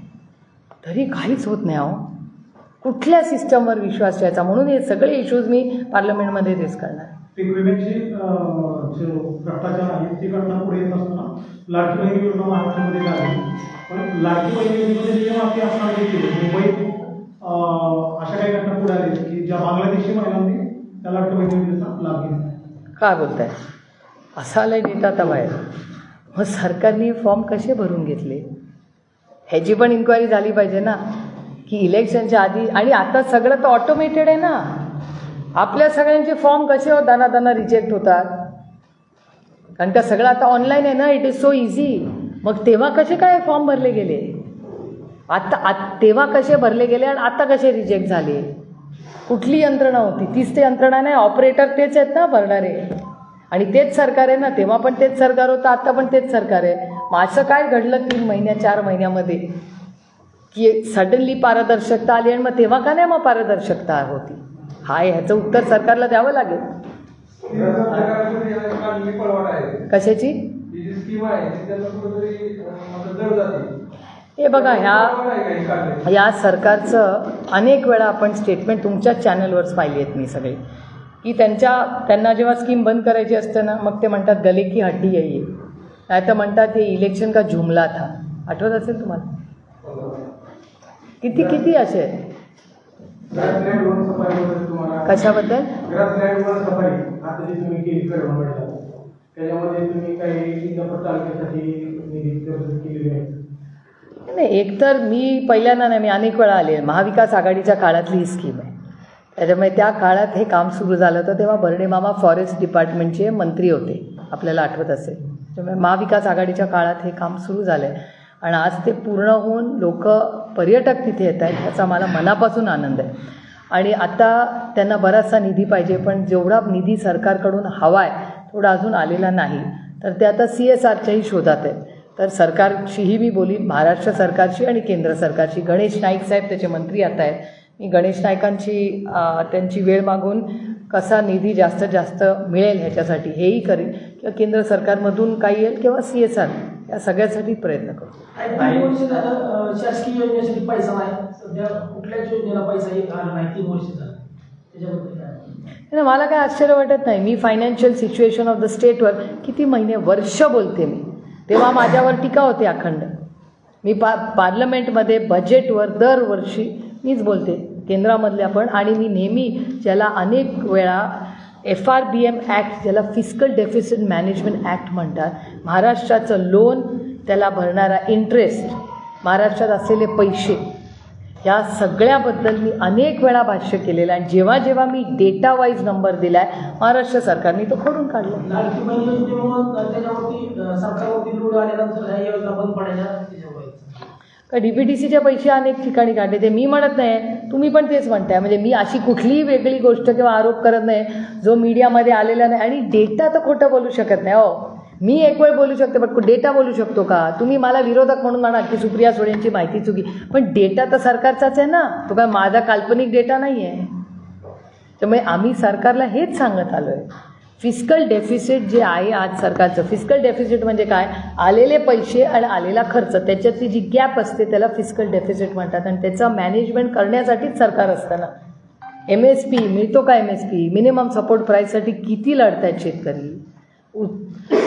तरी काहीच होत नाही. अहो, कुठल्या सिस्टमवर विश्वास ठेवायचा? म्हणून हे सगळे इश्यूज मी पार्लमेंटमध्ये रेस करणार. पीक विम्याची जो भ्रष्टाचार आहे ती घटना पुढे येत असताना लाडकी बहीण योजना महाराष्ट्रामध्ये झाली, पण लाडकी बहीण योजनेमध्ये नियम असे असणार देखील मुंबईत अशा काही घटना पुढे आल्या की ज्या बांगलादेशी महिलांनी त्या लाडकी बहीण योजनेचा लाभ घेतला. काय बोलताय? असा आलाय डेटा आता बाहेर. मग सरकारने फॉर्म कसे भरून घेतले ह्याची पण इन्क्वायरी झाली पाहिजे ना, की इलेक्शनच्या आधी. आणि आता सगळं तर ऑटोमेटेड आहे ना, आपल्या सगळ्यांचे फॉर्म कसे दाना रिजेक्ट होतात, कारण का सगळं आता ऑनलाईन आहे ना, इट इज सो इझी. मग तेव्हा कसे काय फॉर्म भरले गेले, आता तेव्हा कसे भरले गेले आणि आता कसे रिजेक्ट झाले? कुठली यंत्रणा होती? तीच ते यंत्रणा नाही, ऑपरेटर तेच आहेत ना भरणारे, आणि तेच सरकार आहे ना. तेव्हा पण तेच सरकार होतं, आता पण तेच सरकार आहे. मग असं काय घडलं 3 महिन्या 4 महिन्यामध्ये की सडनली पारदर्शकता आली, आणि मग तेव्हा का नाही मग पारदर्शकता होती? ह्याचं उत्तर सरकारला द्यावं लागेल. कशाची? हे बघा, ह्या सरकारचं अनेक वेळा आपण स्टेटमेंट तुमच्याच चॅनलवरच पाहिली आहेत मी सगळे, की त्यांना जेव्हा स्कीम बंद करायची असते ना, मग ते म्हणतात गले की हड्डी आहे, नाही तर म्हणतात हे इलेक्शन का जुमला था. आठवत असेल तुम्हाला? किती असे आहेत. कशाबद्दल? नाही, एकतर मी पहिल्यांदा नाही, मी अनेक वेळा आले. महाविकास आघाडीच्या काळातली ही स्कीम आहे, त्याच्यामुळे त्या काळात हे काम सुरू झालं होतं. तेव्हा बर्डे मामा फॉरेस्ट डिपार्टमेंटचे मंत्री होते, आपल्याला आठवत असेल. त्यामुळे महाविकास आघाडीच्या काळात हे काम सुरू झालं आहे. आणि आज ते पूर्ण होऊन लोक पर्यटक तिथे येत आहेत, ह्याचा मला मनापासून आनंद आहे. आणि आता त्यांना बराचसा निधी पाहिजे, पण जेवढा निधी सरकारकडून हवा आहे तेवढा अजून आलेला नाही. तर ते आता CSRच्याही शोधात आहेत. तर सरकारशीही मी बोलीन, महाराष्ट्र सरकारशी आणि केंद्र सरकारशी. गणेश नाईक साहेब त्याचे मंत्री आता आहेत. मी गणेश नाईकांची त्यांची वेळ मागून कसा निधी जास्तीत जास्त मिळेल ह्याच्यासाठी हेही करेन, किंवा केंद्र सरकारमधून काही येईल किंवा CSR या सगळ्यासाठी प्रयत्न करू. शासकीय योजनेसाठी पैसा नाही, सध्या कुठल्याच योजनेला पैसा आला नाही, 3 वर्ष झालं, त्याच्याबद्दल काय? मला काय आश्चर्य वाटत नाही. मी फायनान्शियल सिच्युएशन ऑफ द स्टेटवर किती महिने वर्ष बोलते मी, तेव्हा माझ्यावर टीका होते अखंड. मी पार्लमेंटमध्ये बजेटवर दरवर्षी मीच बोलते, केंद्रामधल्या पण. आणि मी नेहमी ज्याला अनेक वेळा FRBM ॲक्ट, ज्याला फिस्कल डेफिसिट मॅनेजमेंट ॲक्ट म्हणतात, महाराष्ट्राचं लोन, त्याला भरणारा इंटरेस्ट, महाराष्ट्रात असलेले पैसे, ह्या सगळ्याबद्दल मी अनेक वेळा भाष्य केलेलं आहे. आणि जेव्हा जेव्हा मी डेटा वाईज नंबर दिला आहे महाराष्ट्र सरकारने तो खोडून काढला. लाडकी बहीण योजनेमुळे त्याच्यावरती सरकारवरती लोड आल्यानंतर ह्या योजना बंद पडायच्या, त्याच्यावर का DPTCचे पैसे अनेक ठिकाणी काढले. ते मी म्हणत नाही, तुम्ही पण तेच म्हणताय. म्हणजे मी अशी कुठलीही वेगळी गोष्ट किंवा आरोप करत नाही जो मीडियामध्ये आलेला नाही. आणि डेटा तर खोटं बोलू शकत नाही. हो, मी एक वेळ बोलू शकते, पण डेटा बोलू शकतो का? तुम्ही मला विरोधक म्हणून म्हणा की सुप्रिया सुळेंची माहिती चुकी, पण डेटा तर सरकारचाच आहे ना, तो काय माझा काल्पनिक डेटा नाही आहे. त्यामुळे आम्ही सरकारला हेच सांगत आलो आहे, फिस्कल डेफिसिट जे आहे आज सरकारचं, फिस्कल डेफिसिट म्हणजे काय, आलेले पैसे आणि आलेला खर्च, त्याच्यातली जी गॅप असते त्याला फिस्कल डेफिसिट म्हणतात. आणि त्याचं मॅनेजमेंट करण्यासाठीच सरकार असतं ना. MSP मिळतो का? MSP मिनिमम सपोर्ट प्राईससाठी किती लढत आहेत शेतकरी.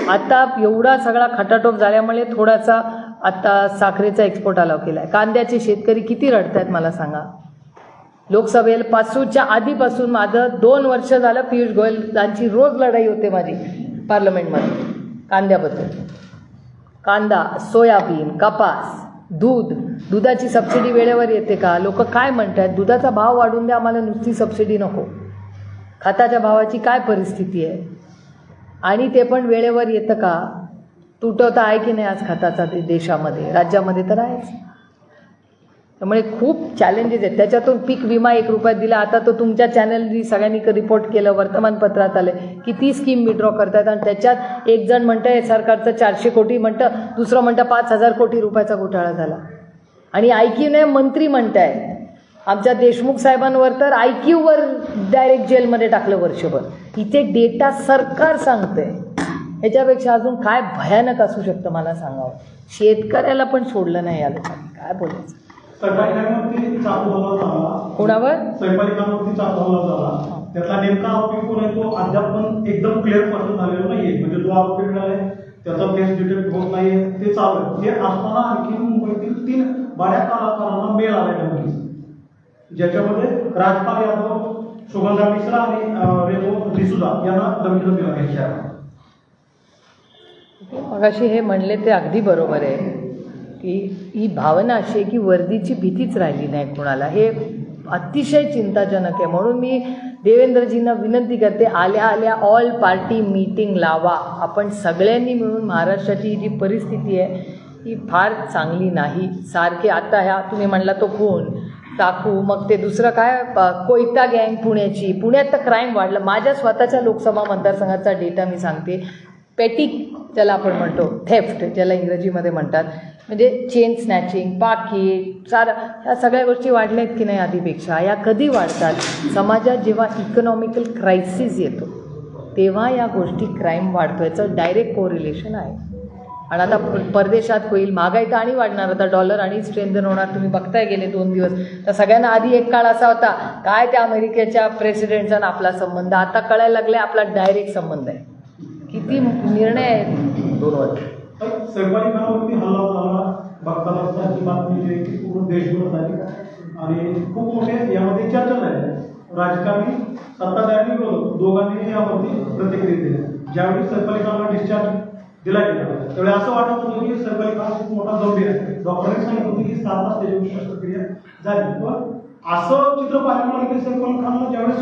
आता एवढा सगळा खटाटोप झाल्यामुळे थोडासा आता साखरेचा एक्सपोर्ट अलाव केला आहे. कांद्याचे शेतकरी किती रडत आहेत मला सांगा. लोकसभेपासूनच्या आधीपासून माझं 2 वर्ष झालं पियुष गोयलांची रोज लढाई होते माझी पार्लमेंटमध्ये कांद्याबद्दल. कांदा, सोयाबीन, कपास, दूध, दुधाची सबसिडी वेळेवर येते का? लोक काय म्हणतात, दुधाचा भाव वाढून द्या, आम्हाला नुसती सबसिडी नको. खताच्या भावाची काय परिस्थिती आहे, आणि ते पण वेळेवर येतं का? तुटवता आहे की नाही आज खताचा देशामध्ये, राज्यामध्ये तर आहेच. त्यामुळे खूप चॅलेंजेस आहेत. त्याच्यातून पीक विमा 1 रुपयात दिला. आता तो तुमच्या चॅनलनी सगळ्यांनी रिपोर्ट केलं, वर्तमानपत्रात आलं की ती स्कीम विड्रॉ करतात. आणि त्याच्यात एक जण म्हणतं सरकारचं 400 कोटी म्हणतं, दुसरं म्हणतं 5,000 कोटी रुपयाचा घोटाळा झाला. आणि IQ मंत्री म्हणताय. आमच्या देशमुख साहेबांवर तर IQवर डायरेक्ट जेलमध्ये टाकलं वर्षभर. इथे डेटा सरकार सांगते. ह्याच्यापेक्षा अजून काय भयानक असू शकतं मला सांगावं. शेतकऱ्याला पण सोडलं नाही आलं, काय बोलायचं. कोणावर? स्वयंपालिकांवरती चाचवला झाला, त्यातला नेमका आरोपी कोण आहे तो अद्याप पण एकदम क्लिअर पर्सन झालेला नाहीये. म्हणजे जो आरोपी मिळाला आहे त्याचा फेस डिटेक्ट होत नाहीये, ते चालू आहे. हे असताना आणखी मुंबईतील 3 बड्या कलाकारांना मेल आला त्यामध्ये, ज्याच्यामध्ये राजपाल यादव, सुगंधा मिश्रा आणि रेमो डिसूजा यांना धमकी दिला आहे. मगाशी हे म्हणले ते अगदी बरोबर आहे की ही भावना अशी आहे की वर्दीची भीतीच राहिली नाही कोणाला. हे अतिशय चिंताजनक आहे. म्हणून मी देवेंद्रजींना विनंती करते, आल्या आल्या ऑल पार्टी मीटिंग लावा. आपण सगळ्यांनी मिळून महाराष्ट्राची ही जी परिस्थिती आहे ही फार चांगली नाही. सारखे आता ह्या तुम्ही म्हणला तो खून, चाकू, मग ते दुसरं काय कोयता गँग पुण्याची, पुण्यात तर क्राईम वाढलं. माझ्या स्वतःच्या लोकसभा मतदारसंघाचा डेटा मी सांगते. पेटी ज्याला आपण म्हणतो, थेफ्ट ज्याला इंग्रजीमध्ये म्हणतात, म्हणजे चेन स्नॅचिंग, पाकिट, सारा, ह्या सगळ्या गोष्टी वाढल्या आहेत की नाही आधीपेक्षा. या कधी वाढतात? समाजात जेव्हा इकॉनॉमिकल क्रायसिस येतो तेव्हा या गोष्टी क्राईम वाढतो. याचं डायरेक्ट कोरिलेशन आहे. आणि आता परदेशात होईल, महागाई तर आणि वाढणार. आता डॉलर आणि स्ट्रेंथन होणार. तुम्ही बघताय गेले 2 दिवस तर सगळ्यांना आधी एक काळ असा होता काय त्या अमेरिकेच्या प्रेसिडेंटचा आणि आपला संबंध. आता कळायला लागले आपला डायरेक्ट संबंध आहे. किती निर्णय आहेत. 2 वर्ष स्वयंपालिकांवरती हल्ला झाला बघताना ही बातमी जी की पूर्ण देशभर झाली आणि खूप मोठे यामध्ये चर्चा झाली. राजकारणी, सत्ताधारी, विरोधक दोघांनी यावरती प्रतिक्रिया दिल्या. ज्यावेळी स्वयंपालिकांना डिस्चार्ज दिला गेला त्यावेळी असं वाटत होतं की स्वयंपालिका खूप मोठा गंभीर आहे. डॉक्टरांनी सांगितलं होतं की 7 तास त्याच्यावर शस्त्रक्रिया झाली. पण असं चित्र पाहायला मिळालं की स्वयंपालिकांना ज्यावेळेस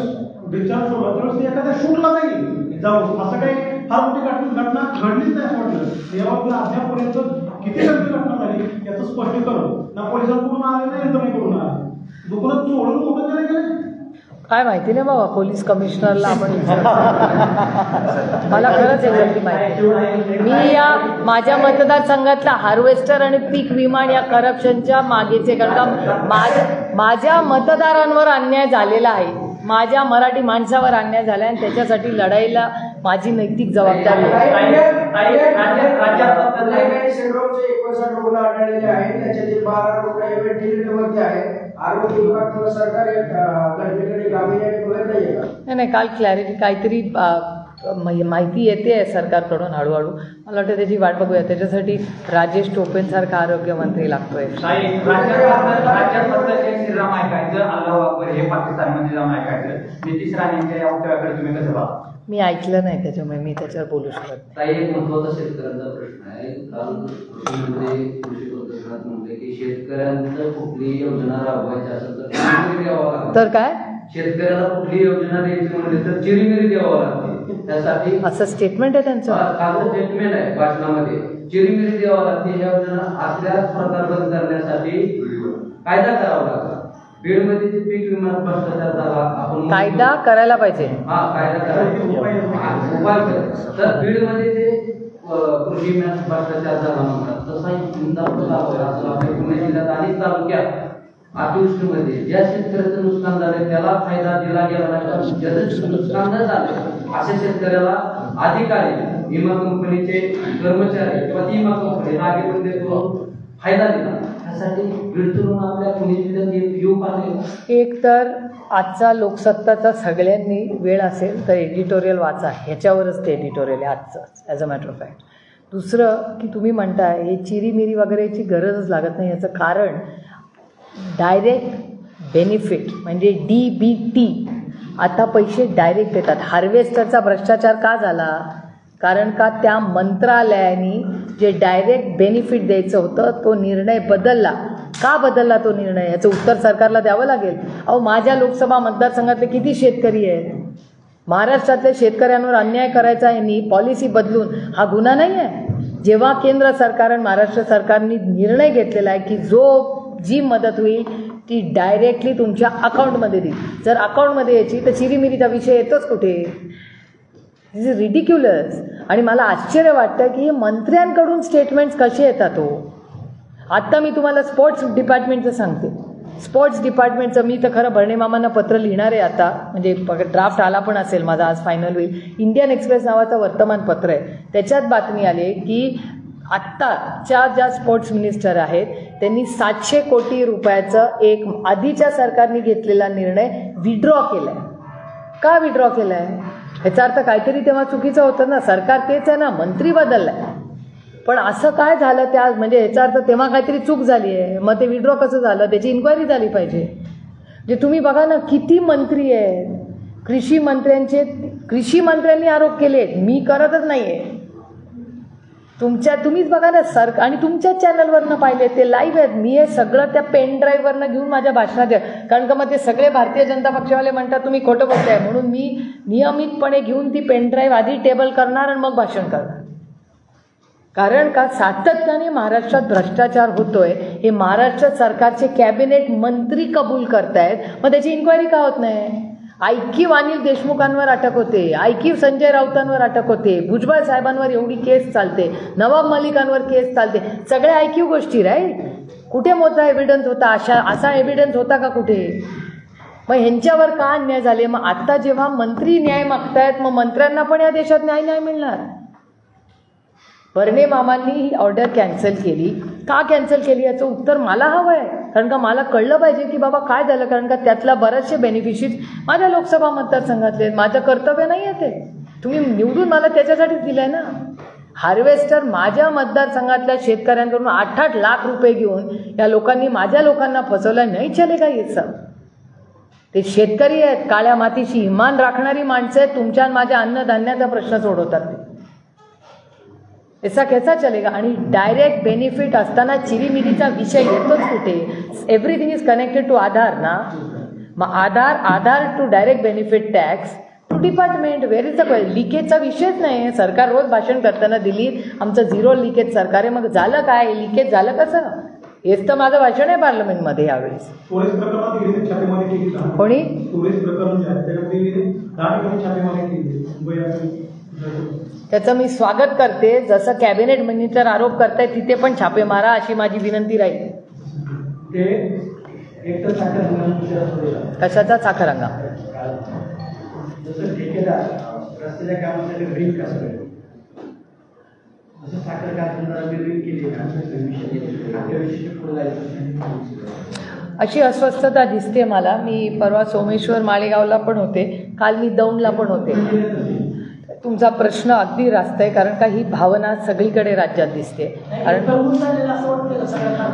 डिस्चार्ज सोडला त्यावेळेस ते एखाद्या शूटला जाईल जाऊ, असं काही फार मोठी घटना घडलीच नाही असं वाटलं. यावर अद्यापर्यंत किती टक्के घटना झाली याचं स्पष्टीकरण ना पोलिसांकडून आले ना यंत्रणेकडून आले. दुकानात चोरून कुठं गेले गेले काय माहिती नाही बाबा, पोलीस कमिशनरला आपण मला खरंच याच्यातली माहिती. मी या माझ्या मतदारसंघातल्या हार्वेस्टर आणि पीक विमान या करप्शनच्या मागेचे, कारण का माझ्या मतदारांवर अन्याय झालेला आहे, माझ्या मराठी माणसावर अन्याय झाला आणि त्याच्यासाठी लढाईला माझी नैतिक जबाबदारी आहे. रुग्ण आढळलेले आहेत, त्याच्यातील 12 रुग्ण डिलिव्हरीमध्ये आहेत. आरोग्य विभाग किंवा सरकार घटनेकडे गांभीर्याने बघत नाहीये का? नाही, काल क्लॅरिटी काहीतरी माहिती येते आहे सरकारकडून हळूहळू. मला वाटतं त्याची वाट बघूया. त्याच्यासाठी राजेश टोपेंसारखा आरोग्यमंत्री लागतोय. राज्यात श्रीराम ऐकायचं, अल्लाह अकबर हे पाकिस्तानमध्ये जाऊन ऐकायचं. नितीश राणेंच्या या वक्तव्याकडे तुम्ही कसं पाहता? मी ऐकलं नाही, त्याच्यामुळे मी त्याच्यावर बोलू शकत नाही. काही एक महत्वाचा शेतकऱ्यांचा प्रश्न आहे. काल कृषी पत्रकारात म्हणले की शेतकऱ्यांचं कुठलीही योजना राबवायची असेल तर चिरीमिरी द्यावं लागतं. तर काय शेतकऱ्याला कुठली योजना द्यायची म्हणले तर चिरीमिरी द्यावं लागते. त्यासाठी असं स्टेटमेंट आहे त्यांचं. कालचं स्टेटमेंट आहे भाषणामध्ये, चिरीमिरी द्यावं लागते. ह्या योजना असल्याच प्रकार बंद करण्यासाठी कायदा करावा लागला. बीडमध्ये जे पीक विमा भ्रष्टाचार झाला, आपण कायदा करायला पाहिजे. कायदा करायला उपाय तर बीडमध्ये जे कृषी विमा भ्रष्टाचार झाला म्हणतात तसा असं आपल्या पुणे जिल्ह्यात अनेक तालुक्यात अतिवृष्टीमध्ये ज्या शेतकऱ्याचं नुकसान झालंय त्याला फायदा दिला गेला नाही, ज्याचं नुकसान न झालं अशा शेतकऱ्याला अधिकारी, विमा कंपनीचे कर्मचारी किंवा विमा कंपनी रागेमध्ये फायदा दिला. त्यासाठी बीडतून आपल्या पुणे जिल्ह्यात येऊ पाहिजे. एक तर आजचा लोकसत्ताचा सगळ्यांनी वेळ असेल तर एडिटोरियल वाचा, ह्याच्यावरच ते एडिटोरियल आहे आजचं, as a matter of fact. दुसरं की तुम्ही म्हणताय हे चिरीमिरी वगैरेची गरजच लागत नाही. याचं कारण डायरेक्ट बेनिफिट म्हणजे DBT, आता पैसे डायरेक्ट येतात. हार्वेस्टरचा भ्रष्टाचार का झाला? कारण का त्या मंत्रालयाने जे डायरेक्ट बेनिफिट द्यायचं होतं तो निर्णय बदलला. का बदलला तो निर्णय? याचं उत्तर सरकारला द्यावं लागेल. अहो, माझ्या लोकसभा मतदारसंघातले किती शेतकरी आहेत? महाराष्ट्रातल्या शेतकऱ्यांवर अन्याय करायचा यांनी पॉलिसी बदलून हा गुन्हा नाही आहे. जेव्हा केंद्र सरकार आणि महाराष्ट्र सरकारने निर्णय घेतलेला आहे की जी मदत होईल ती डायरेक्टली तुमच्या अकाउंटमध्ये देईल. जर अकाउंटमध्ये यायची तर चिरीमिरीचा विषय येतोच कुठे? दिस इज रिडिक्युलस. आणि मला आश्चर्य वाटतं की मंत्र्यांकडून स्टेटमेंट्स कसे येतात हो. आत्ता मी तुम्हाला स्पोर्ट्स डिपार्टमेंटचं सांगते. स्पोर्ट्स डिपार्टमेंटचं मी तर खरं भरणे मामांना पत्र लिहिणार आहे आता, म्हणजे ड्राफ्ट आला पण असेल माझा, आज फायनल होईल. इंडियन एक्सप्रेस नावाचं वर्तमानपत्र आहे, त्याच्यात बातमी आली की आत्ताच्या ज्या स्पोर्ट्स मिनिस्टर आहेत त्यांनी 700 कोटी रुपयाचं एक आधीच्या सरकारने घेतलेला निर्णय विड्रॉ केला आहे. का विड्रॉ केला आहे? ह्याचा अर्थ काहीतरी तेव्हा चुकीचं होतं ना. सरकार तेच आहे ना, मंत्री बदलला आहे. पण असं काय झालं त्या, म्हणजे ह्याचा अर्थ तेव्हा काहीतरी चूक झाली आहे. मग ते विड्रॉ कसं झालं त्याची इन्क्वायरी झाली पाहिजे. म्हणजे तुम्ही बघा ना किती मंत्री आहेत. कृषी मंत्र्यांनी आरोप केले, मी करतच नाही आहे. तुम्हीच बघा ना आणि तुमच्याच चॅनलवरनं पाहिले, ते लाईव्ह आहेत. मी हे सगळं त्या पेन ड्राईव्हवरनं घेऊन माझ्या भाषणात आहे. कारण का मग ते सगळे भारतीय जनता पक्षावाले म्हणतात तुम्ही खोटं बोलताय, म्हणून मी नियमितपणे घेऊन ती पेन ड्राईव्ह आधी टेबल करणार आणि मग भाषण करणार. कारण का सातत्याने महाराष्ट्रात भ्रष्टाचार होतोय हे महाराष्ट्र सरकारचे कॅबिनेट मंत्री कबूल करतायत. मग त्याची इन्क्वायरी का होत नाही? ऐकीव अनिल देशमुखांवर अटक होते, ऐकीव संजय राऊतांवर अटक होते, भुजबळ साहेबांवर एवढी केस चालते, नवाब मलिकांवर केस चालते, सगळ्या ऐकीव गोष्टी राईट. कुठे मोठा एव्हिडन्स होता? असा एव्हिडन्स होता का कुठे? मग ह्यांच्यावर का अन्याय झाले? मग आता जेव्हा मंत्री न्याय मागतायत मग मंत्र्यांना पण या देशात न्याय नाही मिळणार. भरणे मामांनी ही ऑर्डर कॅन्सल केली. का कॅन्सल केली याचं उत्तर मला हवं आहे. कारण का मला कळलं पाहिजे की बाबा काय झालं. कारण का त्यातला बरेचसे बेनिफिशियरीज माझ्या लोकसभा मतदारसंघातले आहेत. माझं कर्तव्य नाही आहे ते. तुम्ही निवडून मला त्याच्यासाठीच दिलं आहे ना. हार्वेस्टर माझ्या मतदारसंघातल्या शेतकऱ्यांकडून 8-8 लाख रुपये घेऊन या लोकांनी माझ्या लोकांना फसवलं. नाही चलेगा ये सब. ते शेतकरी आहेत, काळ्या मातीशी इमान राखणारी माणसं आहेत. तुमच्या माझ्या अन्नधान्याचा प्रश्न सोडवतात ते. ऐसा कैसा चलेगा? आणि डायरेक्ट बेनिफिट असताना चिरीमिरीचा विषय येतोच कुठे? Everything is connected to Aadhaar ना. मग Aadhaar to direct benefit tax to department, where is the लिकेजचा विषयच नाही. सरकार रोज भाषण करताना दिल्लीत आमचं 0 लिकेज सरकार आहे. मग झालं काय? लिकेज झालं कसं? हेच तर माझं भाषण आहे पार्लमेंटमध्ये यावेळेस. स्टोरेज प्रकरणात गेली छापेमारी केली का? कोणी? स्टोरेज प्रकरण जे आहे त्याच्यामध्ये 10 ठिकाणी छापेमारी केली मुंबई. त्याचं मी स्वागत करते. जसं कॅबिनेट मिनिस्टर आरोप करताय तिथे पण छापे मारा अशी माझी विनंती राहील. ते एक तर साखर हंगाम, कशाचा? साखर हंगाम. जसं ठेकेदार रस्त्याच्या कामासाठी ड्रील कसं आहे, जसं साखर कारखानदारांनी ड्रील केली ना, त्या विषयी पुढे जायचं. अशी अस्वस्थता दिसते मला. मी परवा सोमेश्वर माळेगावला पण होते, काल मी दौंडला पण होते. तुमचा प्रश्न अगदी रास्त आहे, कारण का ही भावना सगळीकडे राज्यात दिसते. कारण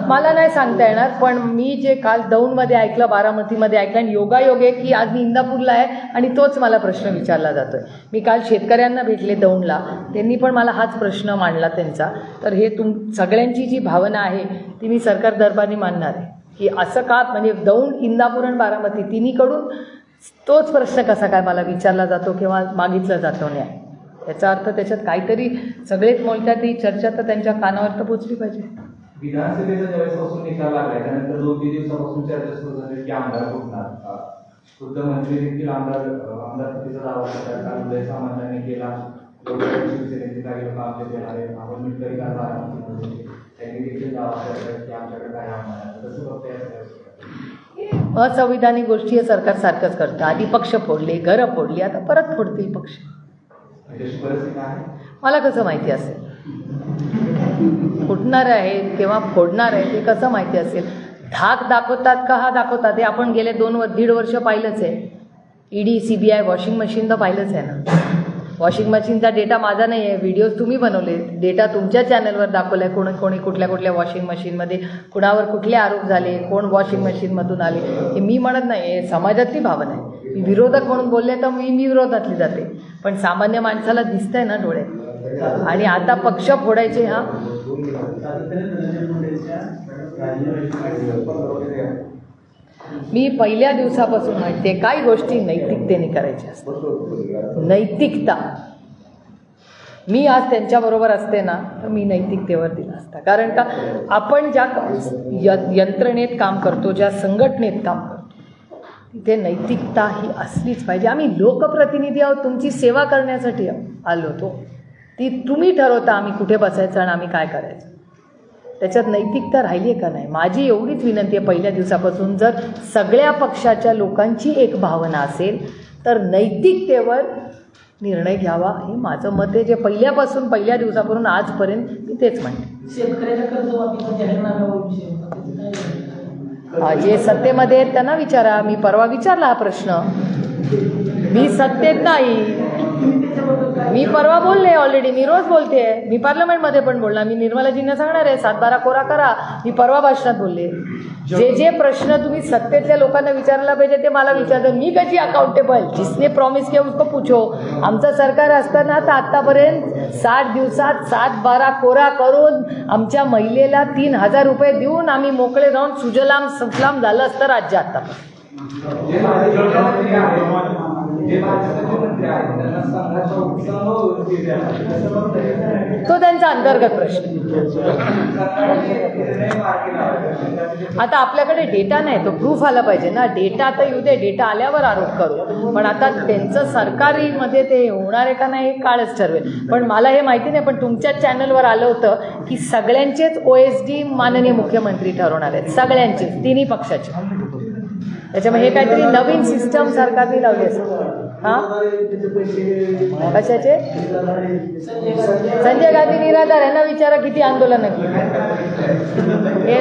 मला नाही सांगता येणार, पण मी जे काल दौंडमध्ये ऐकलं, बारामतीमध्ये ऐकलं, आणि योगायोग आहे की आज मी इंदापूरला आहे आणि तोच मला प्रश्न विचारला जातोय. मी काल शेतकऱ्यांना भेटले दौंडला, त्यांनी पण मला हाच प्रश्न मांडला त्यांचा. तर हे सगळ्यांची जी भावना आहे ती मी सरकार दरबारी मानणार आहे की असं का, म्हणजे दौंड, इंदापूर आणि बारामती तिन्हीकडून तोच प्रश्न कसा काय मला विचारला जातो किंवा मागितला जातो न्याय. याचा अर्थ त्याच्यात काहीतरी सगळेच बोलतात, ही चर्चा तर त्यांच्या कानावर तर पोचली पाहिजे. विधानसभेचा ज्यावेळेसपासून निकाल लागलाय त्यानंतर 2-3 दिवसापासून चर्चा सुरू झाली की आमदार फुटणार. खुद्द मंत्री देखील आमदारकीचा दावा करतात. काल उदय सामंतांनी केला, शिवसेनेचे काही लोक आमचे देणार आहे, आपण मिटकरी करणार, त्यांनी देखील दावा करतात की आमच्याकडे काय आमदार. तसं बघता असंविधानिक गोष्टी हे सरकार सारखंच करतं. आधी पक्ष फोडले, घरं फोडली, आता परत फोडतील पक्ष. मला कसं माहिती असेल? फुटणार आहेत किंवा फोडणार आहे ते कसं माहिती असेल? धाक दाखवतात का? हा दाखवतात. हे आपण गेले 2-1.5 वर्ष पाहिलंच आहे. ईडी, CBI, वॉशिंग मशीन तर पाहिलंच आहे ना. वॉशिंग मशीनचा डेटा माझा नाही आहे, व्हिडिओज तुम्ही बनवले, डेटा तुमच्या चॅनलवर दाखवला आहे. कोणी कुठल्या वॉशिंग मशीनमध्ये कुणावर कुठले आरोप झाले, कोण वॉशिंग मशीनमधून आले, हे मी म्हणत नाही, हे समाजातली भावना आहे. मी विरोधक म्हणून बोलले तर मी विरोधातली जाते, पण सामान्य माणसाला दिसतंय ना डोळ्यात. आणि आता पक्ष फोडायचे. हा, मी पहिल्या दिवसापासून म्हणते काही गोष्टी नैतिकतेने करायच्या असतात. नैतिकता, मी आज त्यांच्याबरोबर असते ना तर मी नैतिकतेवर दिला असता. कारण का आपण ज्या यंत्रणेत काम करतो, ज्या संघटनेत काम करतो, तिथे नैतिकता ही असलीच पाहिजे. आम्ही लोकप्रतिनिधी आहोत, तुमची सेवा करण्यासाठी आलो होतो. ती तुम्ही ठरवता आम्ही कुठे बसायचं आणि आम्ही काय करायचं. त्याच्यात नैतिकता राहिली आहे का नाही, माझी एवढीच विनंती आहे. पहिल्या दिवसापासून जर सगळ्या पक्षाच्या लोकांची एक भावना असेल तर नैतिकतेवर निर्णय घ्यावा, हे माझं मत आहे. जे पहिल्या दिवसापासून आजपर्यंत मी तेच म्हणते. शेतकऱ्याच्या कर्जमाफीचा जाहीरनाम्याविषयी जे सत्तेमध्ये आहेत त्यांना विचारा. मी परवा विचारला हा प्रश्न. मी सत्तेत नाही, मी परवा बोलले ऑलरेडी, मी रोज बोलते, मी पार्लमेंटमध्ये पण बोलणार. मी निर्मलाजींना सांगणार आहे 7-12 कोरा करा. मी परवा भाषणात बोलले. जे प्रश्न तुम्ही सत्तेतल्या लोकांना विचारायला पाहिजे ते मला विचारतं. मी कशी अकाउंटेबल? जिसने प्रॉमिस किया उसको पूछो. आमचं सरकार असताना तर आत्तापर्यंत 60 दिवसात 7-12 कोरा करून आमच्या महिलेला 3,000 रुपये देऊन आम्ही मोकळे राहून सुजलाम सुफलाम झालं असतं राज्य. आत्तापर्यंत तो त्यांचा अंतर्गत प्रश्न. आता आपल्याकडे डेटा नाही, तो प्रूफ आला पाहिजे ना. डेटा आता येऊ दे, डेटा आल्यावर आरोप करू. पण आता त्यांचं सरकारीमध्ये ते होणार आहे का नाही हे काळच ठरवेल. पण मला हे माहिती नाही, पण तुमच्या चॅनलवर आलं होतं की सगळ्यांचेच OSD माननीय मुख्यमंत्री ठरवणार आहेत, सगळ्यांचे, तिन्ही पक्षाचे. त्याच्यामुळे हे काहीतरी नवीन सिस्टम सरकारने लावली असेल. हां, कशाचे? संजय गांधी निराधार यांना विचारा किती आंदोलनं केली. हे